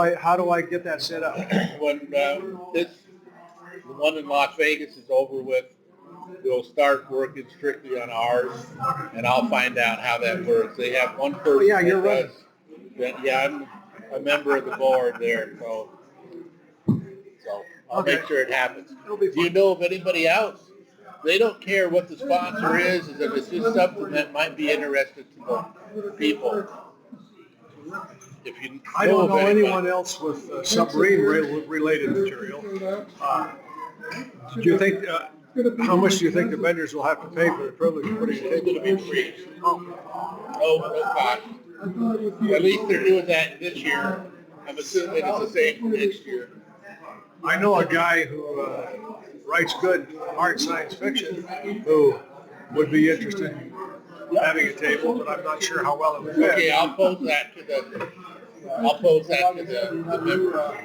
I: I get that set up?
A: When the one in Las Vegas is over with, we'll start working strictly on ours, and I'll find out how that works. They have one person.
I: Yeah, you're
A: that
I: right.
A: does- Yeah, I'm a member of the board there, so I'll make sure it happens.
I: It'll be
A: Do you know of anybody else? They don't care what the sponsor is if it's just something that might be interested to the people. If you
I: I don't know
A: of anybody.
I: anyone else with submarine-related material. Do you think, how much do you think the vendors will have to pay for the privilege of putting a
A: It's
I: table?
A: gonna be free. No cost. At least they're doing that this year. I'm assuming it's the same for next year.
I: I know a guy who writes good hard science fiction who would be interested in having a table, but I'm not sure how well it would
A: Okay,
I: fit.
A: I'll pose that to the member.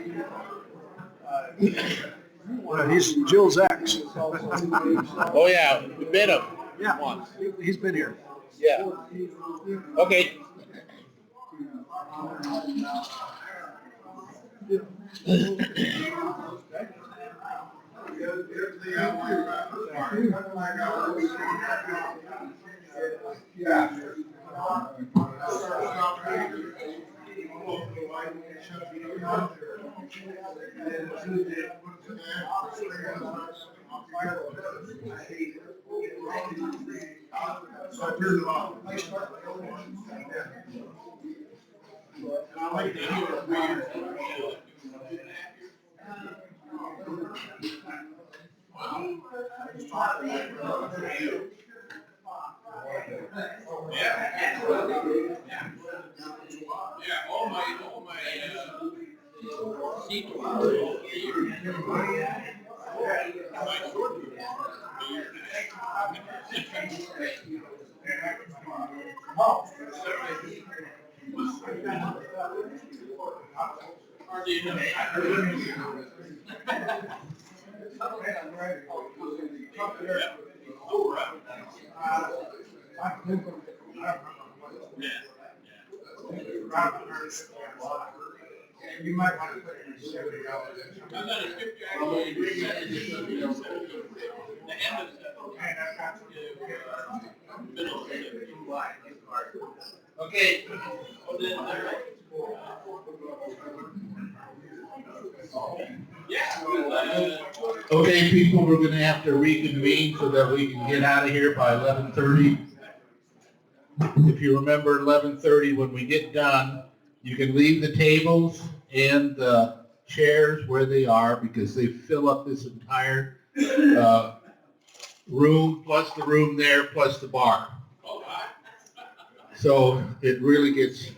I: He's Jill's ex.
A: Oh, yeah, we met him
I: Yeah,
A: once.
I: he's been here.
A: Yeah. Okay.
E: You might want to put it in the
A: Okay. Okay, people, we're gonna have to reconvene so that we can get out of here by 11:30. If you remember 11:30, when we get done, you can leave the tables and the chairs where they are because they fill up this entire room, plus the room there, plus the bar. So it really gets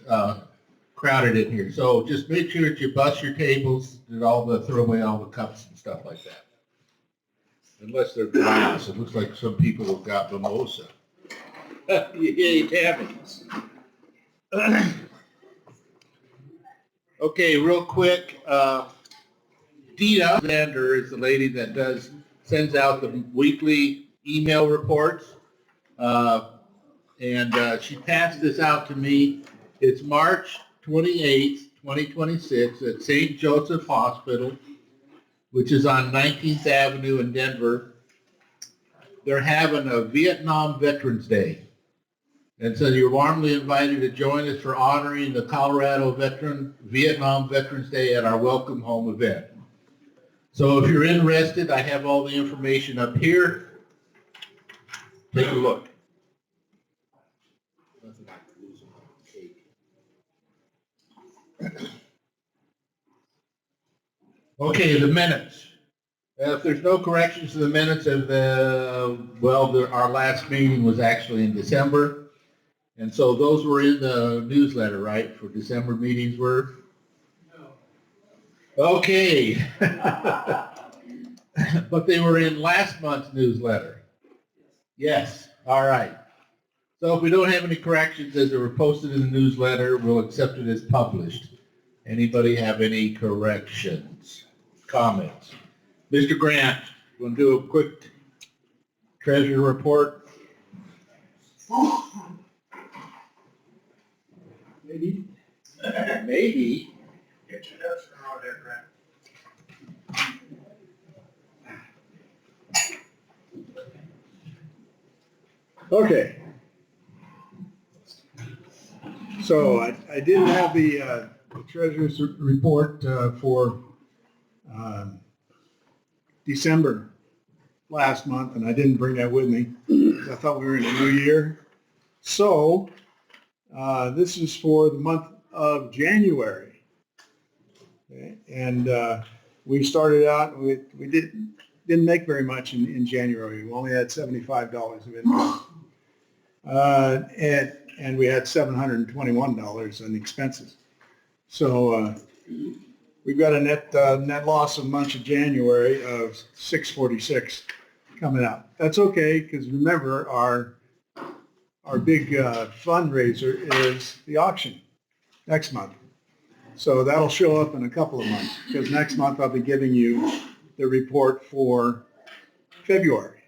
A: crowded in here. So just make sure that you bust your tables and throw away all the cups and stuff like that. Unless they're glass. It looks like some people have got mimosa. Yay, Tammy. Okay, real quick, Dita Zander is the lady that sends out the weekly email reports. And she passed this out to me. It's March 28th, 2026 at St. Joseph Hospital, which is on 19th Avenue in Denver. They're having a Vietnam Veterans Day. And so you're warmly invited to join us for honoring the Colorado Vietnam Veterans Day at our Welcome Home event. So if you're interested, I have all the information up here. Take a look. Okay, the minutes. If there's no corrections to the minutes of our last meeting was actually in December. And so those were in the newsletter, right, for December meetings were? No. Okay. But they were in last month's newsletter. Yes, all right. So if we don't have any corrections as they were posted in the newsletter, we'll accept it as published. Anybody have any corrections, comments? Mr. Grant, you want to do a quick treasury report?
D: Maybe.
A: Maybe.
E: Get your ducks in a row there, Grant.
D: Okay. So I didn't have the treasurer's report for December last month, and I didn't bring that with me because I thought we were in a new year. So this is for the month of January. Okay. And we started out, we didn't make very much in January. We only had $75 of income. And we had $721 in expenses. So we've got a net loss of month of January of $646 coming out. That's okay, because remember our big fundraiser is the auction next month. So that'll show up in a couple of months, because next month I'll be giving you the report for February.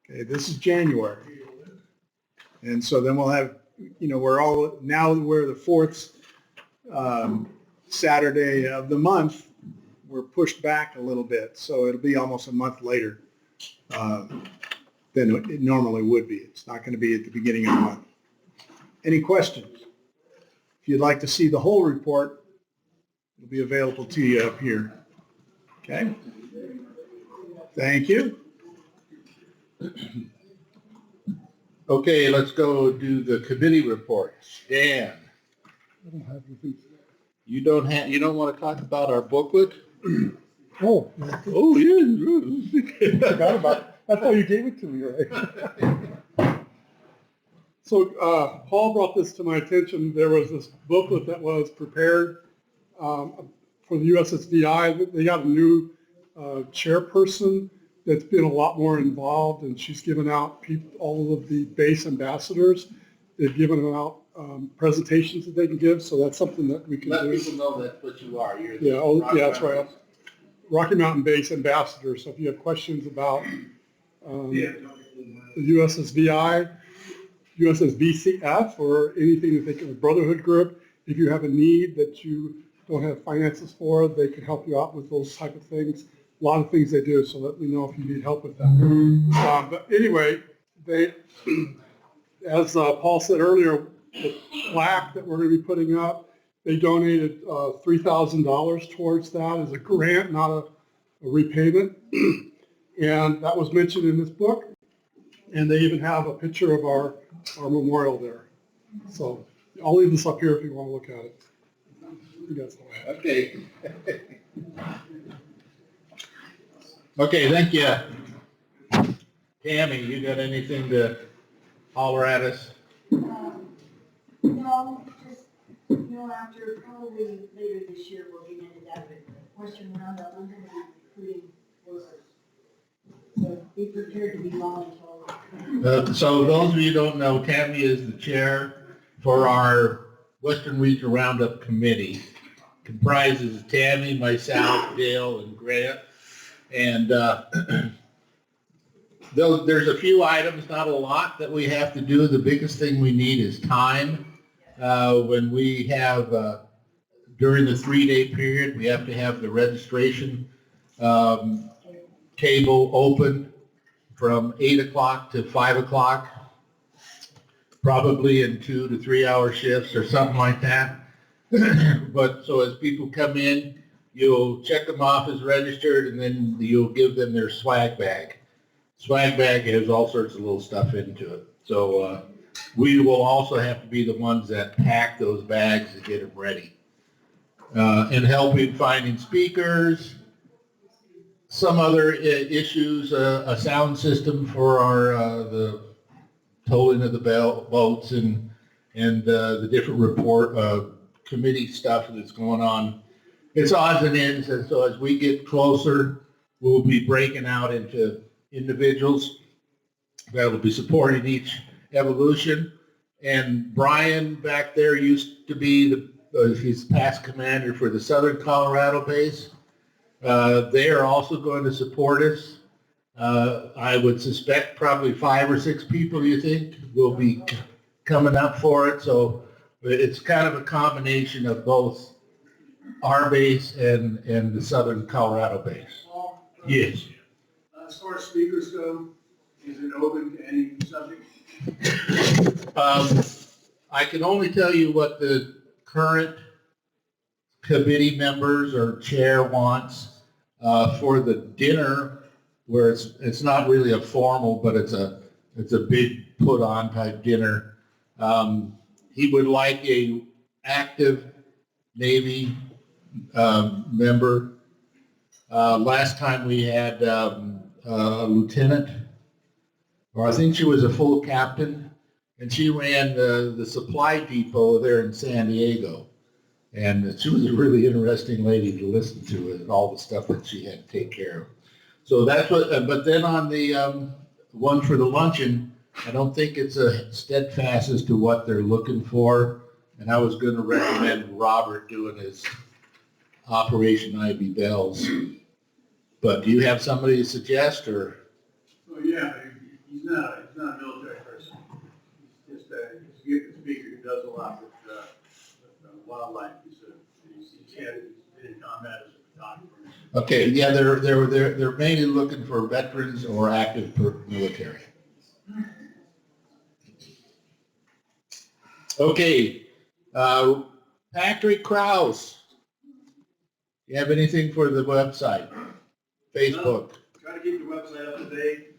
D: Okay, this is January. And so then we'll have, we're the fourth Saturday of the month. We're pushed back a little bit, so it'll be almost a month later than it normally would be. It's not going to be at the beginning of the month. Any questions? If you'd like to see the whole report, it'll be available to you up here. Okay? Thank you.
A: Okay, let's go do the committee reports. Dan, you don't want to talk about our booklet?
B: Oh,
A: Yeah.
B: forgot about it. That's how you gave it to me, right? So Paul brought this to my attention. There was this booklet that was prepared for the USSVI. They got a new chairperson that's been a lot more involved, and she's given out all of the base ambassadors. They've given them out presentations that they can give, so that's something that we can do.
A: Let people know that's what you are. You're
B: That's right. Rocky Mountain base ambassador. So if you have questions about the USSVI, USSVCF, or anything that they can, a brotherhood group, if you have a need that you don't have finances for, they can help you out with those type of things. A lot of things they do, so let me know if you need help with that. But anyway, they, as Paul said earlier, the plaque that we're going to be putting up, they donated $3,000 towards that as a grant, not a repayment. And that was mentioned in this book. And they even have a picture of our memorial there. So I'll leave this up here if you want to look at it. You guys know.
A: Okay. Okay, thank you. Tammy, you got anything to holler at us?
J: No, just, after probably later this year, we'll get into that with Western Roundup. I'm going to be recruiting workers. So be prepared to be voluntold.
A: So those of you who don't know, Tammy is the chair for our Western Region Roundup Committee. Comprises Tammy, myself, Dale, and Grant. And there's a few items, not a lot, that we have to do. The biggest thing we need is time. When we have, during the 3-day period, we have to have the registration table open from 8 o'clock to 5 o'clock. probably in 2 to 3 hour shifts or something like that. But so as people come in, you'll check them off as registered, and then you'll give them their swag bag. Swag bag has all sorts of little stuff into it. So we will also have to be the ones that pack those bags and get them ready. And helping finding speakers, some other issues, a sound system for our the tolling of the boats and the different report committee stuff that's going on. It's odds and ends, and so as we get closer, we'll be breaking out into individuals that will be supporting each evolution. And Brian back there used to be he's past commander for the Southern Colorado base. They are also going to support us. I would suspect probably 5 or 6 people, you think, will be coming up for it. So it's kind of a combination of both our base and the Southern Colorado base. Yes.
C: As far as speakers go, is it open to any subject?
A: I can only tell you what the current committee members or chair wants for the dinner, where it's not really a formal, but it's a big put on type dinner. He would like a active Navy member. Last time we had a lieutenant, or I think she was a full captain, and she ran the supply depot there in San Diego. And she was a really interesting lady to listen to, and all the stuff that she had to take care of. So that's what, but then on the one for the luncheon, I don't think it's a steadfast as to what they're looking for. And I was going to recommend Robert doing his Operation Ivy Bells. But do you have somebody to suggest, or?
C: Well, yeah, he's not a military person. He's just a gifted speaker who does a lot with wildlife. He's been in combat as a photographer.
A: Okay, yeah, they're mainly looking for veterans or active military. Okay, Patrick Krause. You have anything for the website? Facebook?
C: Try to keep the website up to date.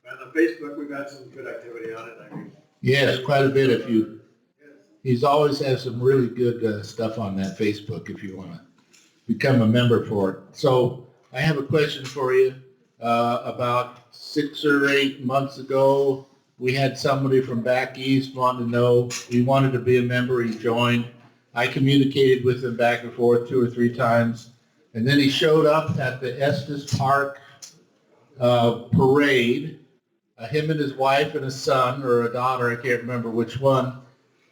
C: And on Facebook, we've had some good activity on it. I mean,
A: Yes, quite a bit. He's always has some really good stuff on that Facebook if you want to become a member for it. So I have a question for you. About 6 or 8 months ago, we had somebody from back east wanting to know. He wanted to be a member. He joined. I communicated with him back and forth 2 or 3 times. And then he showed up at the Estes Park parade. Him and his wife and a son or a daughter, I can't remember which one.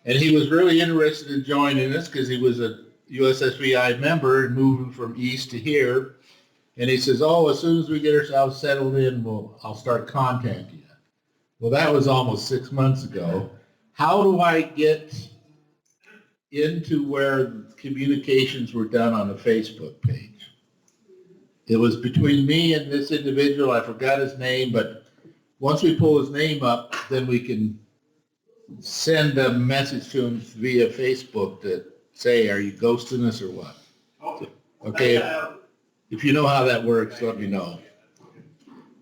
A: And he was really interested in joining us because he was a USSVI member and moving from east to here. And he says, oh, as soon as we get ourselves settled in, I'll start contacting you. Well, that was almost 6 months ago. How do I get into where communications were done on the Facebook page? It was between me and this individual. I forgot his name, but once we pull his name up, then we can send a message to him via Facebook to say, are you ghosting us or what? Okay, if you know how that works, let me know.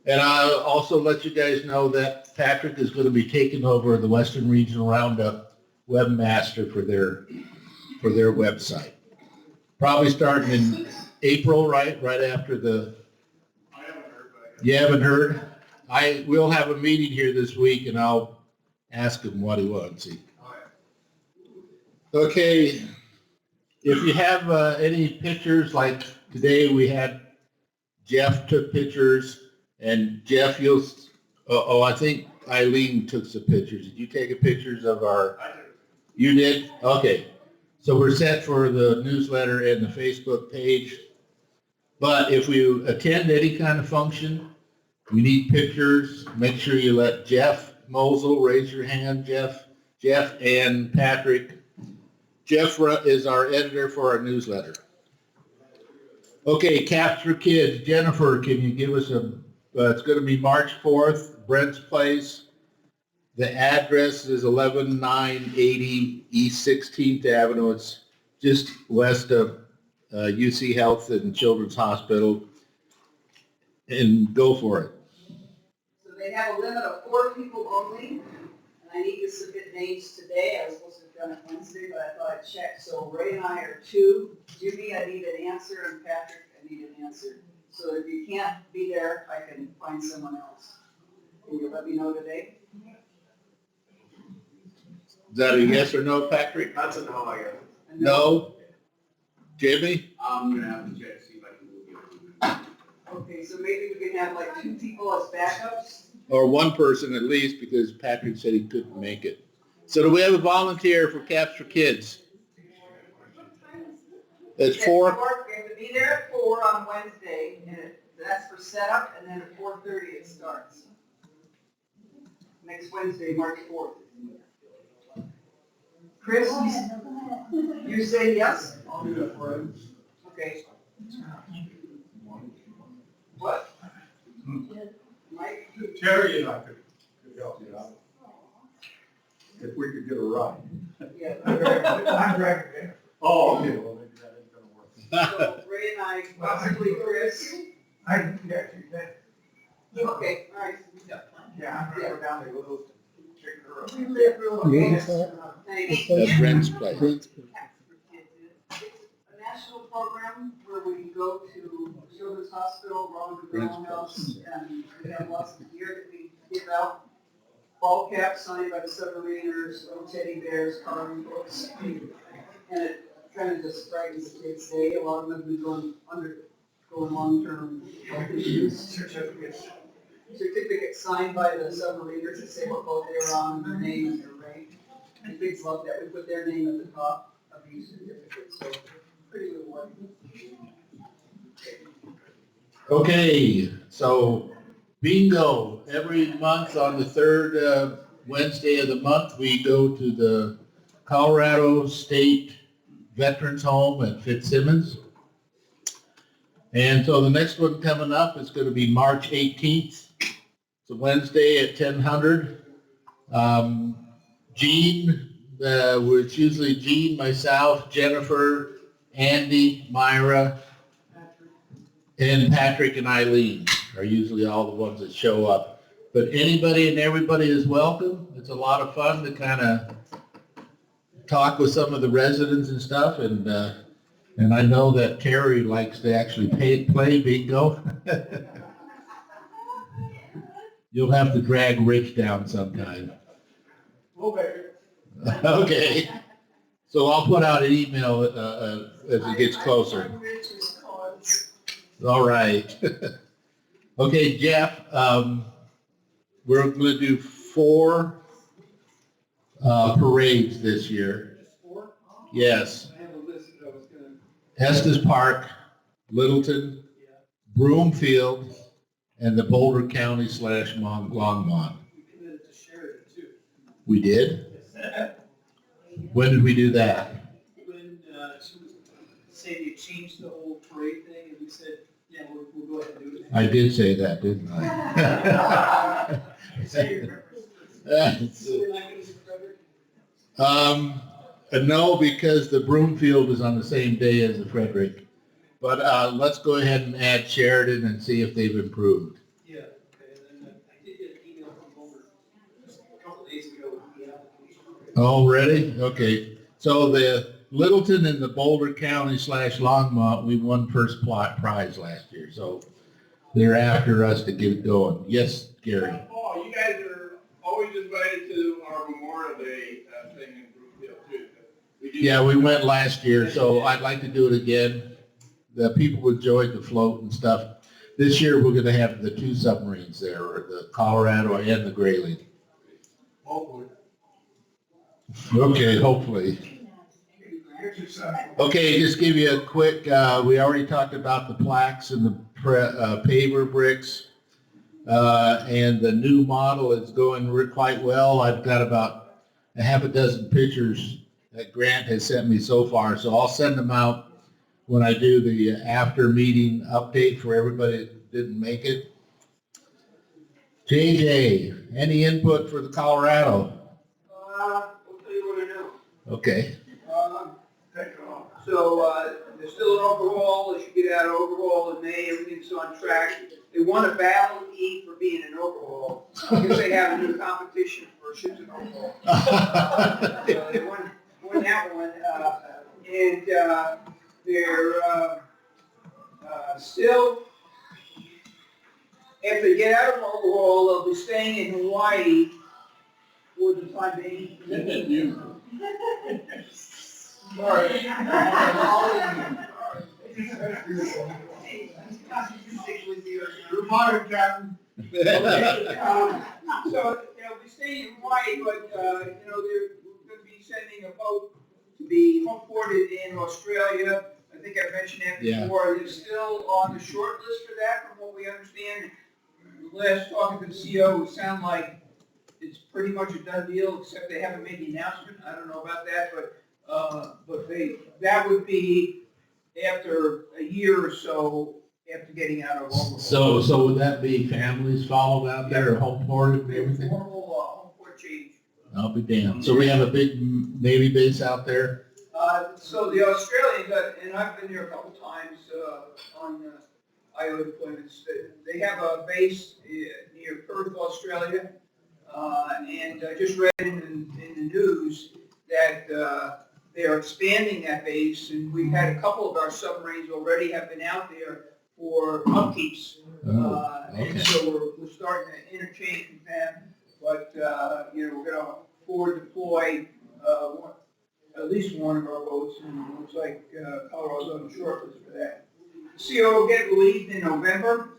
A: And I'll also let you guys know that Patrick is going to be taking over the Western Regional Roundup webmaster for their website. Probably starting in April, right after the.
C: I haven't heard.
A: You haven't heard? We'll have a meeting here this week, and I'll ask him what he wants. Okay, if you have any pictures, like today we had Jeff took pictures, and Jeff, I think Eileen took some pictures. Did you take pictures of our?
C: I did.
A: You did? Okay. So we're set for the newsletter and the Facebook page. But if we attend any kind of function, we need pictures. Make sure you let Jeff Mosel raise your hand, Jeff and Patrick. Jeff is our editor for our newsletter. Okay, Caps for Kids. Jennifer, can you give us it's going to be March 4th. Brent's Place. The address is 11980 East 16th Avenue. It's just west of UC Health and Children's Hospital. And go for it.
G: So they have a limit of 4 people only, and I need to submit names today. I was supposed to have done it Wednesday, but I thought I'd check. So Ray and I are 2. Jimmy, I need an answer, and Patrick, I need an answer. So if you can't be there, I can find someone else. Can you let me know today?
A: Is that a yes or no, Patrick?
F: That's a no, I guess.
A: No? Jimmy?
F: I'm gonna have to check, see if I can move it.
G: Okay, so maybe we can have like 2 people as backups?
A: Or one person at least, because Patrick said he couldn't make it. So do we have a volunteer for Caps for Kids? It's 4?
G: We have to be there at 4 on Wednesday, and that's for setup, and then at 4:30 it starts. Next Wednesday, March 4th. Chris, you say yes?
C: I'll do that for you.
G: Okay. What? Mike?
C: Terry and I could help you out. If we could get a ride.
G: Yeah.
E: I'm driving there.
C: Oh, okay, well, maybe that ain't gonna work.
G: So Ray and I, possibly Chris.
E: I can get you that.
G: Okay, all right.
E: Yeah, I'm gonna go down there with those to check her out.
G: We live real
B: Yes.
G: Thanks.
A: That's Brent's Place.
G: It's a national program where we go to Children's Hospital, Ronald McDonald House, and we have lots of gear that we give out. Ball caps signed by the submariners, little teddy bears, coloring books. And it kind of just brightens the kids' day. A lot of them have been going long-term health issues. Certificates signed by the submariners that say what boat they were on, their name and their rank. The kids love that. We put their name at the top of each certificate, so pretty rewarding.
A: Okay, so bingo. Every month on the 3rd Wednesday of the month, we go to the Colorado State Veterans Home at Fitzsimmons. And so the next one coming up is going to be March 18th. It's a Wednesday at 10:00. Jean, it's usually Jean, myself, Jennifer, Andy, Myra, and Patrick and Eileen are usually all the ones that show up. But anybody and everybody is welcome. It's a lot of fun to kind of talk with some of the residents and stuff. And I know that Terry likes to actually play bingo. You'll have to drag Rich down sometime. Okay. So I'll put out an email as it gets closer. All right. Okay, Jeff, we're going to do 4 parades this year.
C: 4?
A: Yes.
C: I have a list that I was gonna.
A: Estes Park, Littleton, Broomfield, and the Boulder County / Longmont.
C: We committed to Sheridan too.
A: We did? When did we do that?
C: When she was saying you changed the whole parade thing, and we said, yeah, we'll go ahead and do it.
A: I did say that, didn't I?
C: So we're not gonna do Frederick?
A: No, because the Broomfield is on the same day as the Frederick. But let's go ahead and add Sheridan and see if they've improved.
C: Yeah, okay, and then I did get an email from Homer just a couple days ago with the application.
A: Already? Okay. So the Littleton and the Boulder County / Longmont, we won first prize last year. So they're after us to get it going. Yes, Gary?
K: Paul, you guys are always invited to our Memorial Day thing in Brookfield too.
A: Yeah, we went last year, so I'd like to do it again. The people enjoyed the float and stuff. This year, we're going to have the 2 submarines there, or the Colorado and the Grayling.
C: Hopefully.
A: Okay, hopefully. Okay, just give you a quick, we already talked about the plaques and the paver bricks. And the new model is going quite well. I've got about a half a dozen pictures that Grant has sent me so far, so I'll send them out when I do the after meeting update for everybody that didn't make it. JJ, any input for the Colorado?
L: I'll tell you what I know.
A: Okay.
L: So, there's still an overhaul, they should get out of overhaul in May, everything's on track. They won a battle E for being an overhaul. I guess they have a new competition for ships and overhaul. They won that one, and, they're, still, if they get out of overhaul, they'll be staying in Hawaii for the time being. Sorry.
C: You're fired, Captain.
L: So, we stay in Hawaii, but, they're going to be sending a boat to be home ported in Australia. I think I mentioned that before. They're still on the short list for that, from what we understand. Last talking to the CO, it sounded like it's pretty much a done deal, except they haven't made the announcement. I don't know about that, but that would be after a year or so after getting out of overhaul.
A: So would that be families followed out there, or home ported and everything?
L: Formal home port change.
A: I'll be damned. So we have a big Navy base out there?
L: So the Australians, and I've been there a couple times on IO deployments, they have a base near Perth, Australia, and I just read in the news that they are expanding that base, and we've had a couple of our submarines already have been out there for upkeeps. And so we're starting to interchange with them, but we're going to forward deploy at least one of our boats, and it looks like Colorado's on the short list for that. The CO will get relieved in November.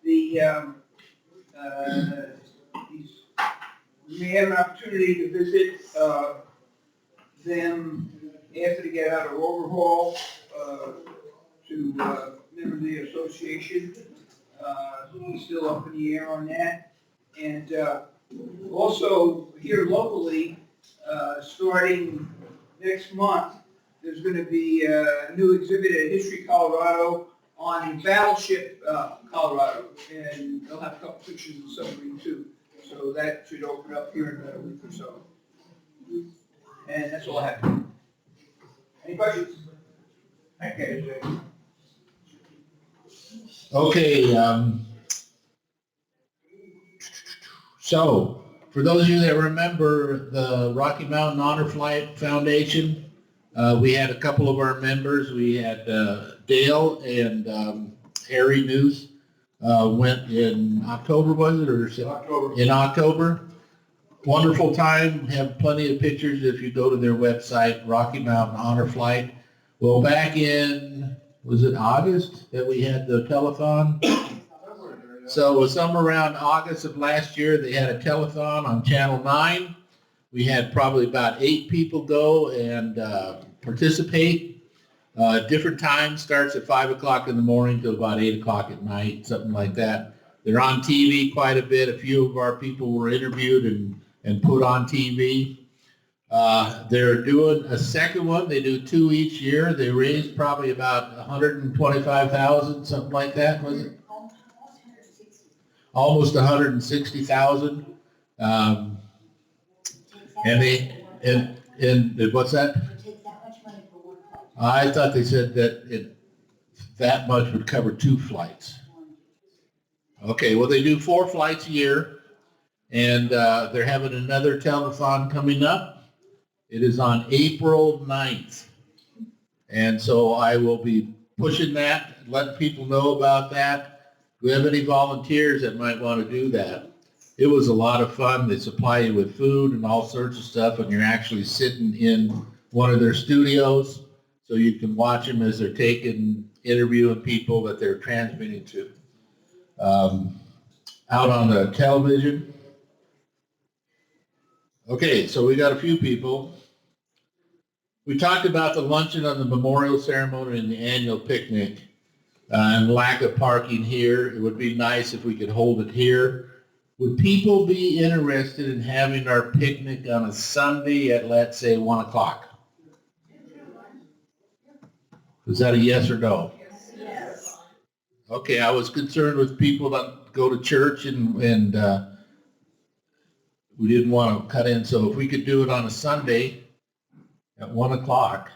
L: We may have an opportunity to visit them after they get out of overhaul to member of the association. He's still up in the air on that. And also here locally, starting next month, there's going to be a new exhibit at History Colorado on Battleship Colorado, and they'll have a couple pictures of the submarine too. So that should open up here in about a week or so. And that's all I have. Any questions? Okay.
A: Okay. So, for those of you that remember the Rocky Mountain Honor Flight Foundation, we had a couple of our members. We had Dale and Harry News went in October, was it, or
C: October.
A: in October? Wonderful time. Have plenty of pictures if you go to their website, Rocky Mountain Honor Flight. Well, back in, was it August that we had the telethon? So it was somewhere around August of last year, they had a telethon on Channel 9. We had probably about 8 people go and participate. Different times, starts at 5 o'clock in the morning till about 8 o'clock at night, something like that. They're on TV quite a bit. A few of our people were interviewed and put on TV. They're doing a second one. They do 2 each year. They raised probably about $125,000, something like that, was it? Almost 160,000. And what's that? I thought they said that that much would cover 2 flights. Okay, well, they do 4 flights a year, and they're having another telethon coming up. It is on April 9th. And so I will be pushing that, letting people know about that. Do we have any volunteers that might want to do that? It was a lot of fun. They supply you with food and all sorts of stuff, and you're actually sitting in one of their studios, so you can watch them as they're interviewing people that they're transmitting to. Out on the television. Okay, so we got a few people. We talked about the luncheon on the memorial ceremony and the annual picnic. And lack of parking here. It would be nice if we could hold it here. Would people be interested in having our picnic on a Sunday at, let's say, 1 o'clock? Is that a yes or no?
J: Yes.
A: Okay, I was concerned with people that go to church and we didn't want to cut in, so if we could do it on a Sunday at 1 o'clock,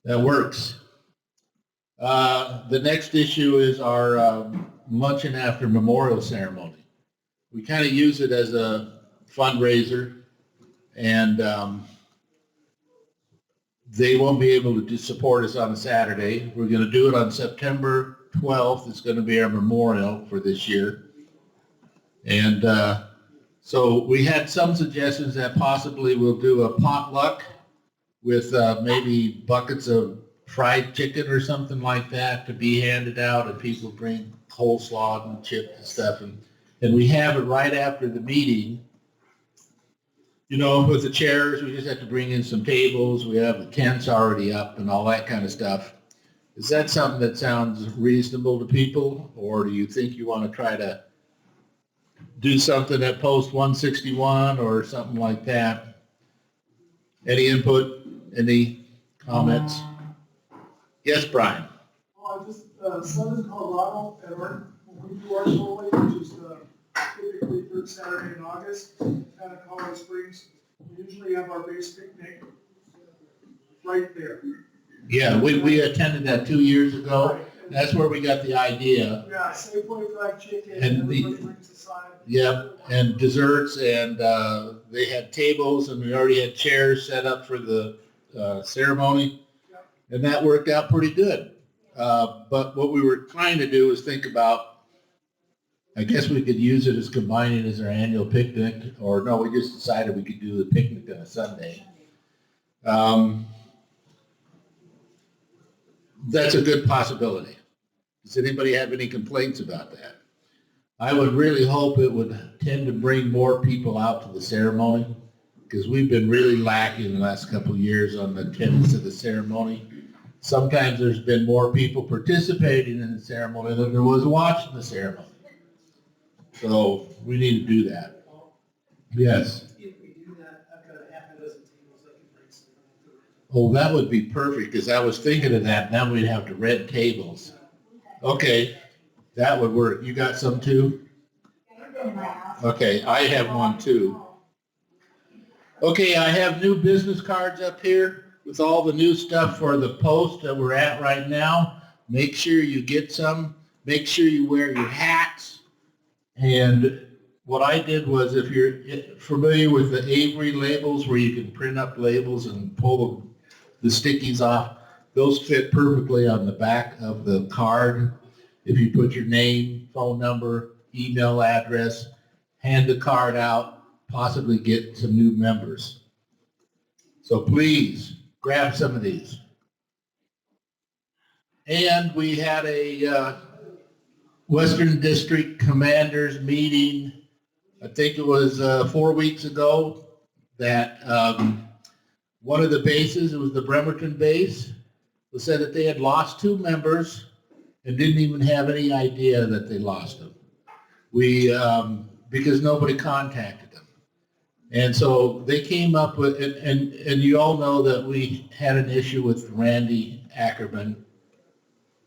A: that works. The next issue is our luncheon after memorial ceremony. We kind of use it as a fundraiser, and they won't be able to support us on a Saturday. We're going to do it on September 12th. It's going to be our memorial for this year. And so we had some suggestions that possibly we'll do a potluck with maybe buckets of fried chicken or something like that to be handed out, and people bring coleslaw and chips and stuff. And we have it right after the meeting. You know, with the chairs, we just have to bring in some tables. We have the tents already up and all that kind of stuff. Is that something that sounds reasonable to people, or do you think you want to try to do something at Post 161 or something like that? Any input? Any comments? Yes, Brian.
B: Well, I just, Southern Colorado, at our, when we do our Soul Lake, which is typically third Saturday in August, at Colorado Springs, we usually have our base picnic right there.
A: Yeah, we attended that 2 years ago.
B: Right.
A: That's where we got the idea.
B: Yeah, Safeway fried chicken,
A: And
B: everybody brings a side.
A: Yep, and desserts, and they had tables, and we already had chairs set up for the ceremony, and that worked out pretty good. But what we were trying to do was think about, I guess we could use it as combining as our annual picnic, or no, we just decided we could do the picnic on a Sunday. That's a good possibility. Does anybody have any complaints about that? I would really hope it would tend to bring more people out to the ceremony, because we've been really lacking the last couple of years on the attendance of the ceremony. Sometimes there's been more people participating in the ceremony than there was watching the ceremony. So we need to do that. Yes.
B: If we do that, I've got a half a dozen tables I can bring some.
A: Oh, that would be perfect, because I was thinking of that. Now we'd have to rent tables. Okay, that would work. You got some too? Okay, I have one too. Okay, I have new business cards up here with all the new stuff for the post that we're at right now. Make sure you get some. Make sure you wear your hats. And what I did was, if you're familiar with the Avery labels where you can print up labels and pull the stickies off, those fit perfectly on the back of the card. If you put your name, phone number, email address, hand the card out, possibly get some new members. So please grab some of these. And we had a Western District Commanders meeting, I think it was 4 weeks ago, that one of the bases, it was the Bremerton base, said that they had lost 2 members and didn't even have any idea that they lost them. Because nobody contacted them. And so they came up with, and you all know that we had an issue with Randy Ackerman.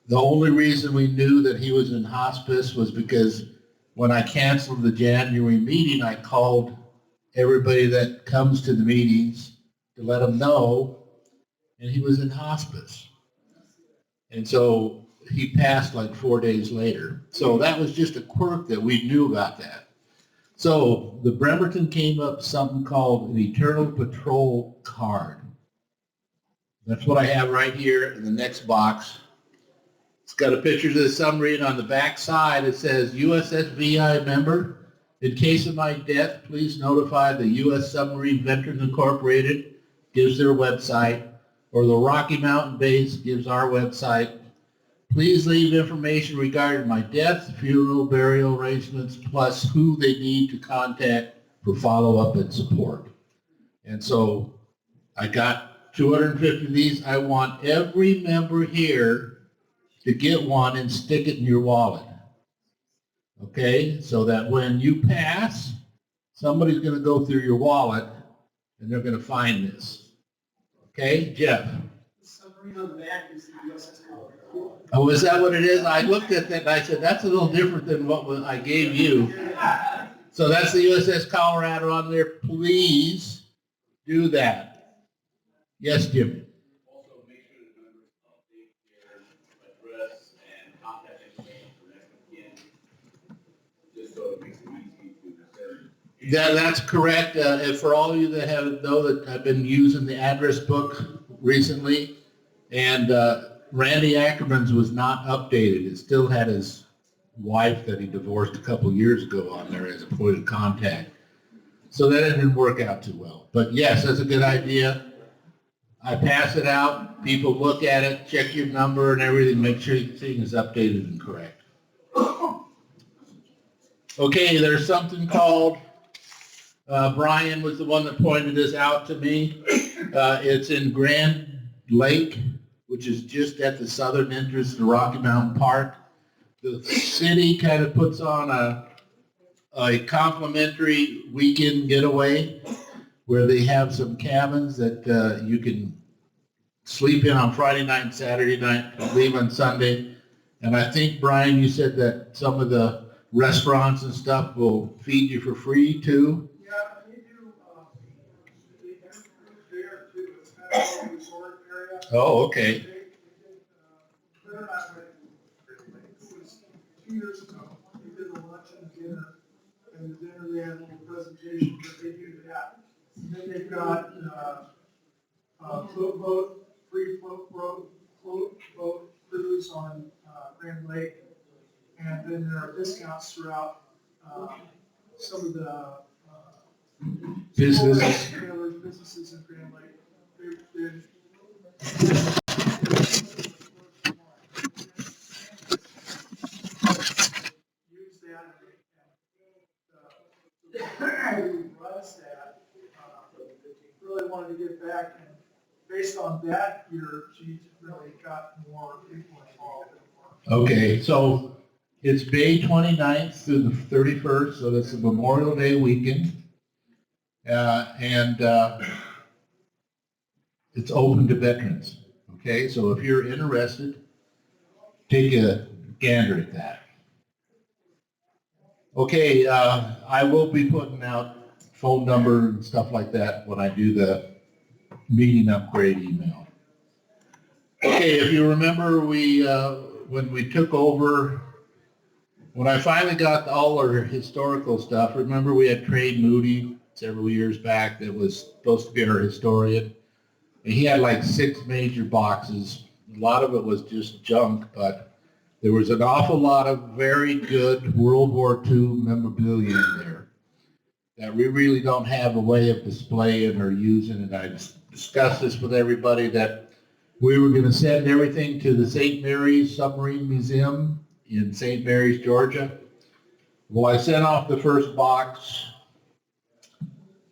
A: The only reason we knew that he was in hospice was because when I canceled the January meeting, I called everybody that comes to the meetings to let them know, and he was in hospice. And so he passed like 4 days later. So that was just a quirk that we knew about that. So the Bremerton came up with something called an Eternal Patrol card. That's what I have right here in the next box. It's got a picture of the submarine on the back side. It says USSVI member. In case of my death, please notify the U.S. Submarine Veterans Incorporated, gives their website, or the Rocky Mountain base gives our website. Please leave information regarding my death, funeral, burial arrangements, plus who they need to contact for follow-up and support. And so I got 250 of these. I want every member here to get one and stick it in your wallet. Okay, so that when you pass, somebody's going to go through your wallet and they're going to find this. Okay, Jeff?
B: The green on the back is the USS Colorado.
A: Oh, is that what it is? I looked at that and I said, that's a little different than what I gave you. So that's the USS Colorado on there. Please do that. Yes, Jim.
F: Also, make sure the members update their address and contact information for next weekend, just so it makes it easy to send.
A: That's correct. And for all of you that know that I've been using the address book recently, and Randy Ackerman's was not updated. It still had his wife that he divorced a couple years ago on there as a point of contact. So that didn't work out too well. But yes, that's a good idea. I pass it out, people look at it, check your number and everything, make sure everything is updated and correct. Okay, there's something called, Brian was the one that pointed this out to me. It's in Grand Lake, which is just at the southern entrance to Rocky Mountain Park. The city kind of puts on a complimentary weekend getaway where they have some cabins that you can sleep in on Friday night and Saturday night, leave on Sunday. And I think, Brian, you said that some of the restaurants and stuff will feed you for free too?
B: Yeah, they do, they have food there too. It's kind of a resort area.
A: Oh, okay.
B: They're not ready. It was 2 years ago. They did a lunch and dinner. And the dinner, they had a little presentation, but they do that. And then they've got, float boat, free float boat cruise on, Grand Lake. And then there are discounts throughout, some of the,
A: Businesses.
B: businesses in Grand Lake. They've use that and runs that, really wanted to get back, and based on that, she's really got more people involved.
A: Okay, so it's May 29th through the 31st, so that's the Memorial Day weekend. And it's open to veterans. Okay, so if you're interested, take a gander at that. Okay, I will be putting out phone number and stuff like that when I do the meeting upgrade email. Okay, if you remember, when we took over, when I finally got all our historical stuff, remember we had Trey Moody several years back that was supposed to be our historian. And he had like 6 major boxes. A lot of it was just junk, but there was an awful lot of very good World War II memorabilia in there that we really don't have a way of displaying or using. And I discussed this with everybody that we were going to send everything to the St. Mary's Submarine Museum in St. Mary's, Georgia. Well, I sent off the first box,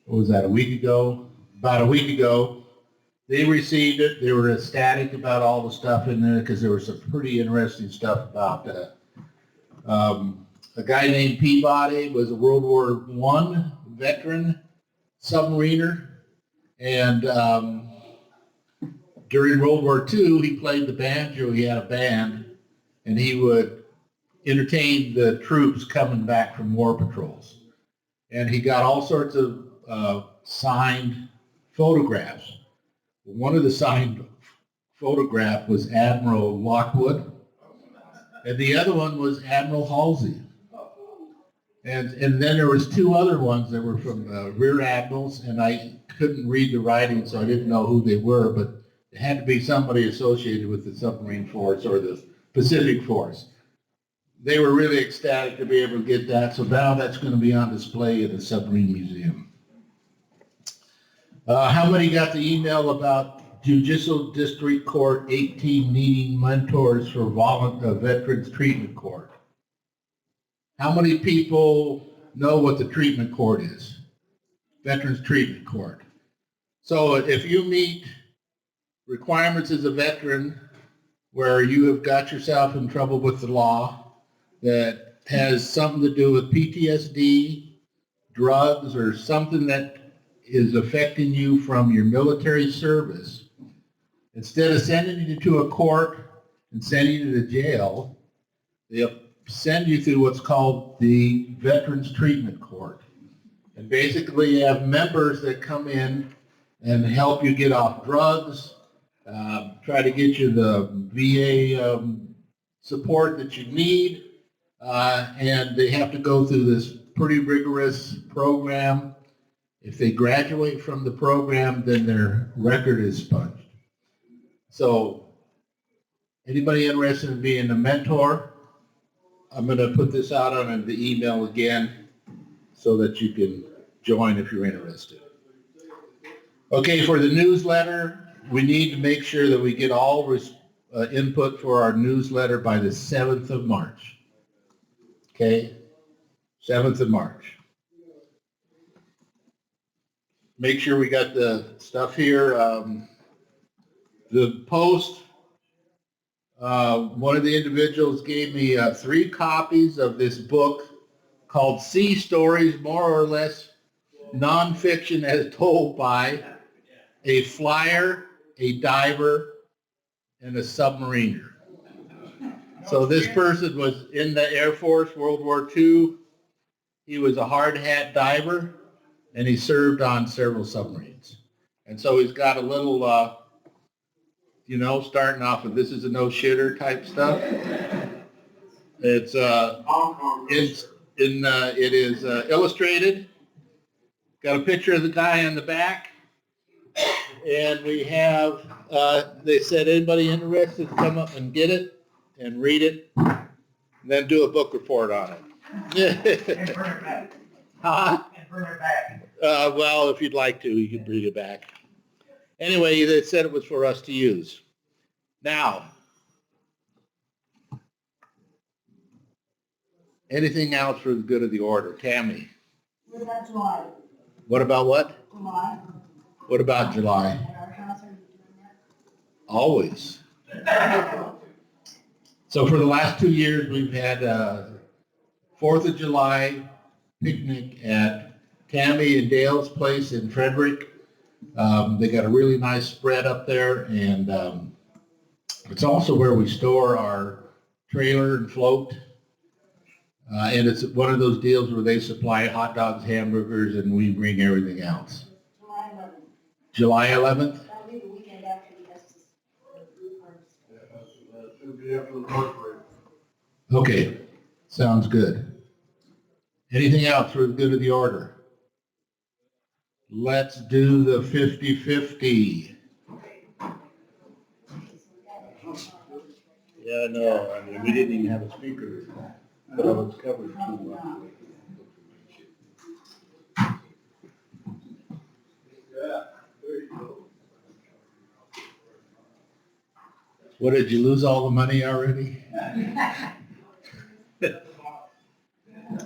A: what was that, a week ago? About a week ago. They received it. They were ecstatic about all the stuff in there because there was some pretty interesting stuff about that. A guy named Peabody was a World War I veteran submariner, and during World War II, he played the banjo. He had a band, and he would entertain the troops coming back from war patrols. And he got all sorts of signed photographs. One of the signed photograph was Admiral Lockwood, and the other one was Admiral Halsey. And then there was 2 other ones that were from rear admirals, and I couldn't read the writing, so I didn't know who they were, but it had to be somebody associated with the submarine force or the Pacific Force. They were really ecstatic to be able to get that, so now that's going to be on display at the Submarine Museum. How many got the email about Judicial District Court 18 needing mentors for Veterans Treatment Court? How many people know what the treatment court is? Veterans Treatment Court. So if you meet requirements as a veteran where you have got yourself in trouble with the law that has something to do with PTSD, drugs, or something that is affecting you from your military service, instead of sending you to a court and sending you to jail, they'll send you through what's called the Veterans Treatment Court. And basically you have members that come in and help you get off drugs, try to get you the VA support that you need, and they have to go through this pretty rigorous program. If they graduate from the program, then their record is sponged. So anybody interested in being a mentor, I'm going to put this out on the email again so that you can join if you're interested. Okay, for the newsletter, we need to make sure that we get all input for our newsletter by the 7th of March. Okay, 7th of March. Make sure we got the stuff here. The post, one of the individuals gave me 3 copies of this book called Sea Stories, more or less nonfiction as told by a flyer, a diver, and a submariner. So this person was in the Air Force, World War II. He was a hard hat diver, and he served on several submarines. And so he's got a little, starting off with this is a no-shitter type stuff. It is illustrated. Got a picture of the guy on the back. And we have, they said anybody interested come up and get it and read it, and then do a book report on it.
E: And burn it back.
A: Huh?
E: And burn it back.
A: Well, if you'd like to, you can bring it back. Anyway, they said it was for us to use. Now, anything else for the good of the order? Tammy?
J: What about July?
A: What about what?
J: July?
A: What about July?
J: At our house, are you doing that?
A: Always. So for the last 2 years, we've had 4th of July picnic at Tammy and Dale's place in Frederick. They got a really nice spread up there, and it's also where we store our trailer and float. And it's one of those deals where they supply hot dogs, hamburgers, and we bring everything else.
J: July 11th.
A: July 11th?
J: That'll be the weekend after the Estes.
A: Okay, sounds good. Anything else for the good of the order? Let's do the 50-50. Yeah, no, I mean, we didn't even have a speaker, but I was covered too much. What, did you lose all the money already?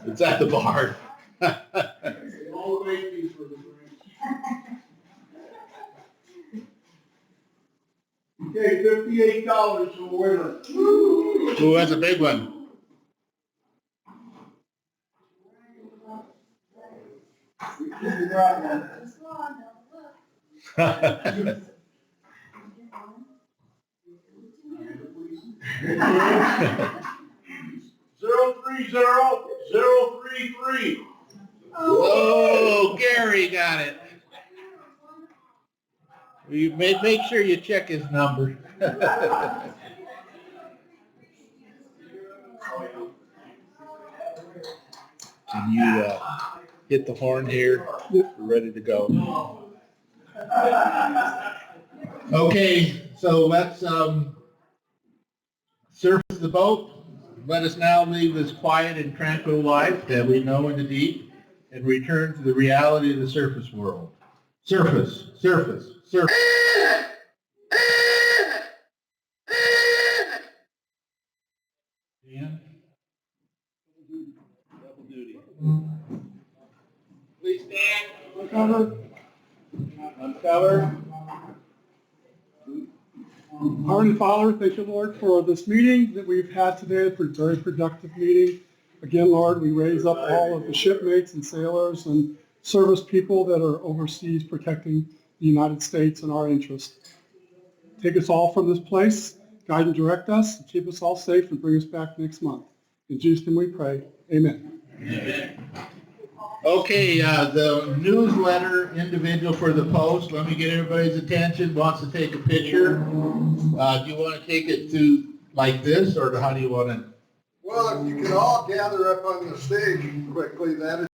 A: It's at the bar.
C: All the babies for the Okay, $58 for the winner.
A: Who has a big one?
C: Zero 030-033.
A: Oh, Gary got it. You make sure you check his number. Can you hit the horn here? We're ready to go. Okay, so let's surface the boat. Let us now leave this quiet and tranquil life that we know in the deep and return to the reality of the surface world. Surface, surface, surface. Dan? Double duty. Please stand.
B: Uncover.
A: Uncover.
B: Heavenly Father, thank you, Lord, for this meeting that we've had today, for a very productive meeting. Again, Lord, we raise up all of the shipmates and sailors and service people that are overseas protecting the United States and our interests. take us all from this place, guide and direct us, and keep us all safe, and bring us back next month. In Jesus' name we pray. Amen.
A: Okay, the newsletter individual for the Post, let me get everybody's attention, wants to take a picture. Do you want to take it to like this, or how do you want to?
H: Well, if you could all gather up on the stage quickly, that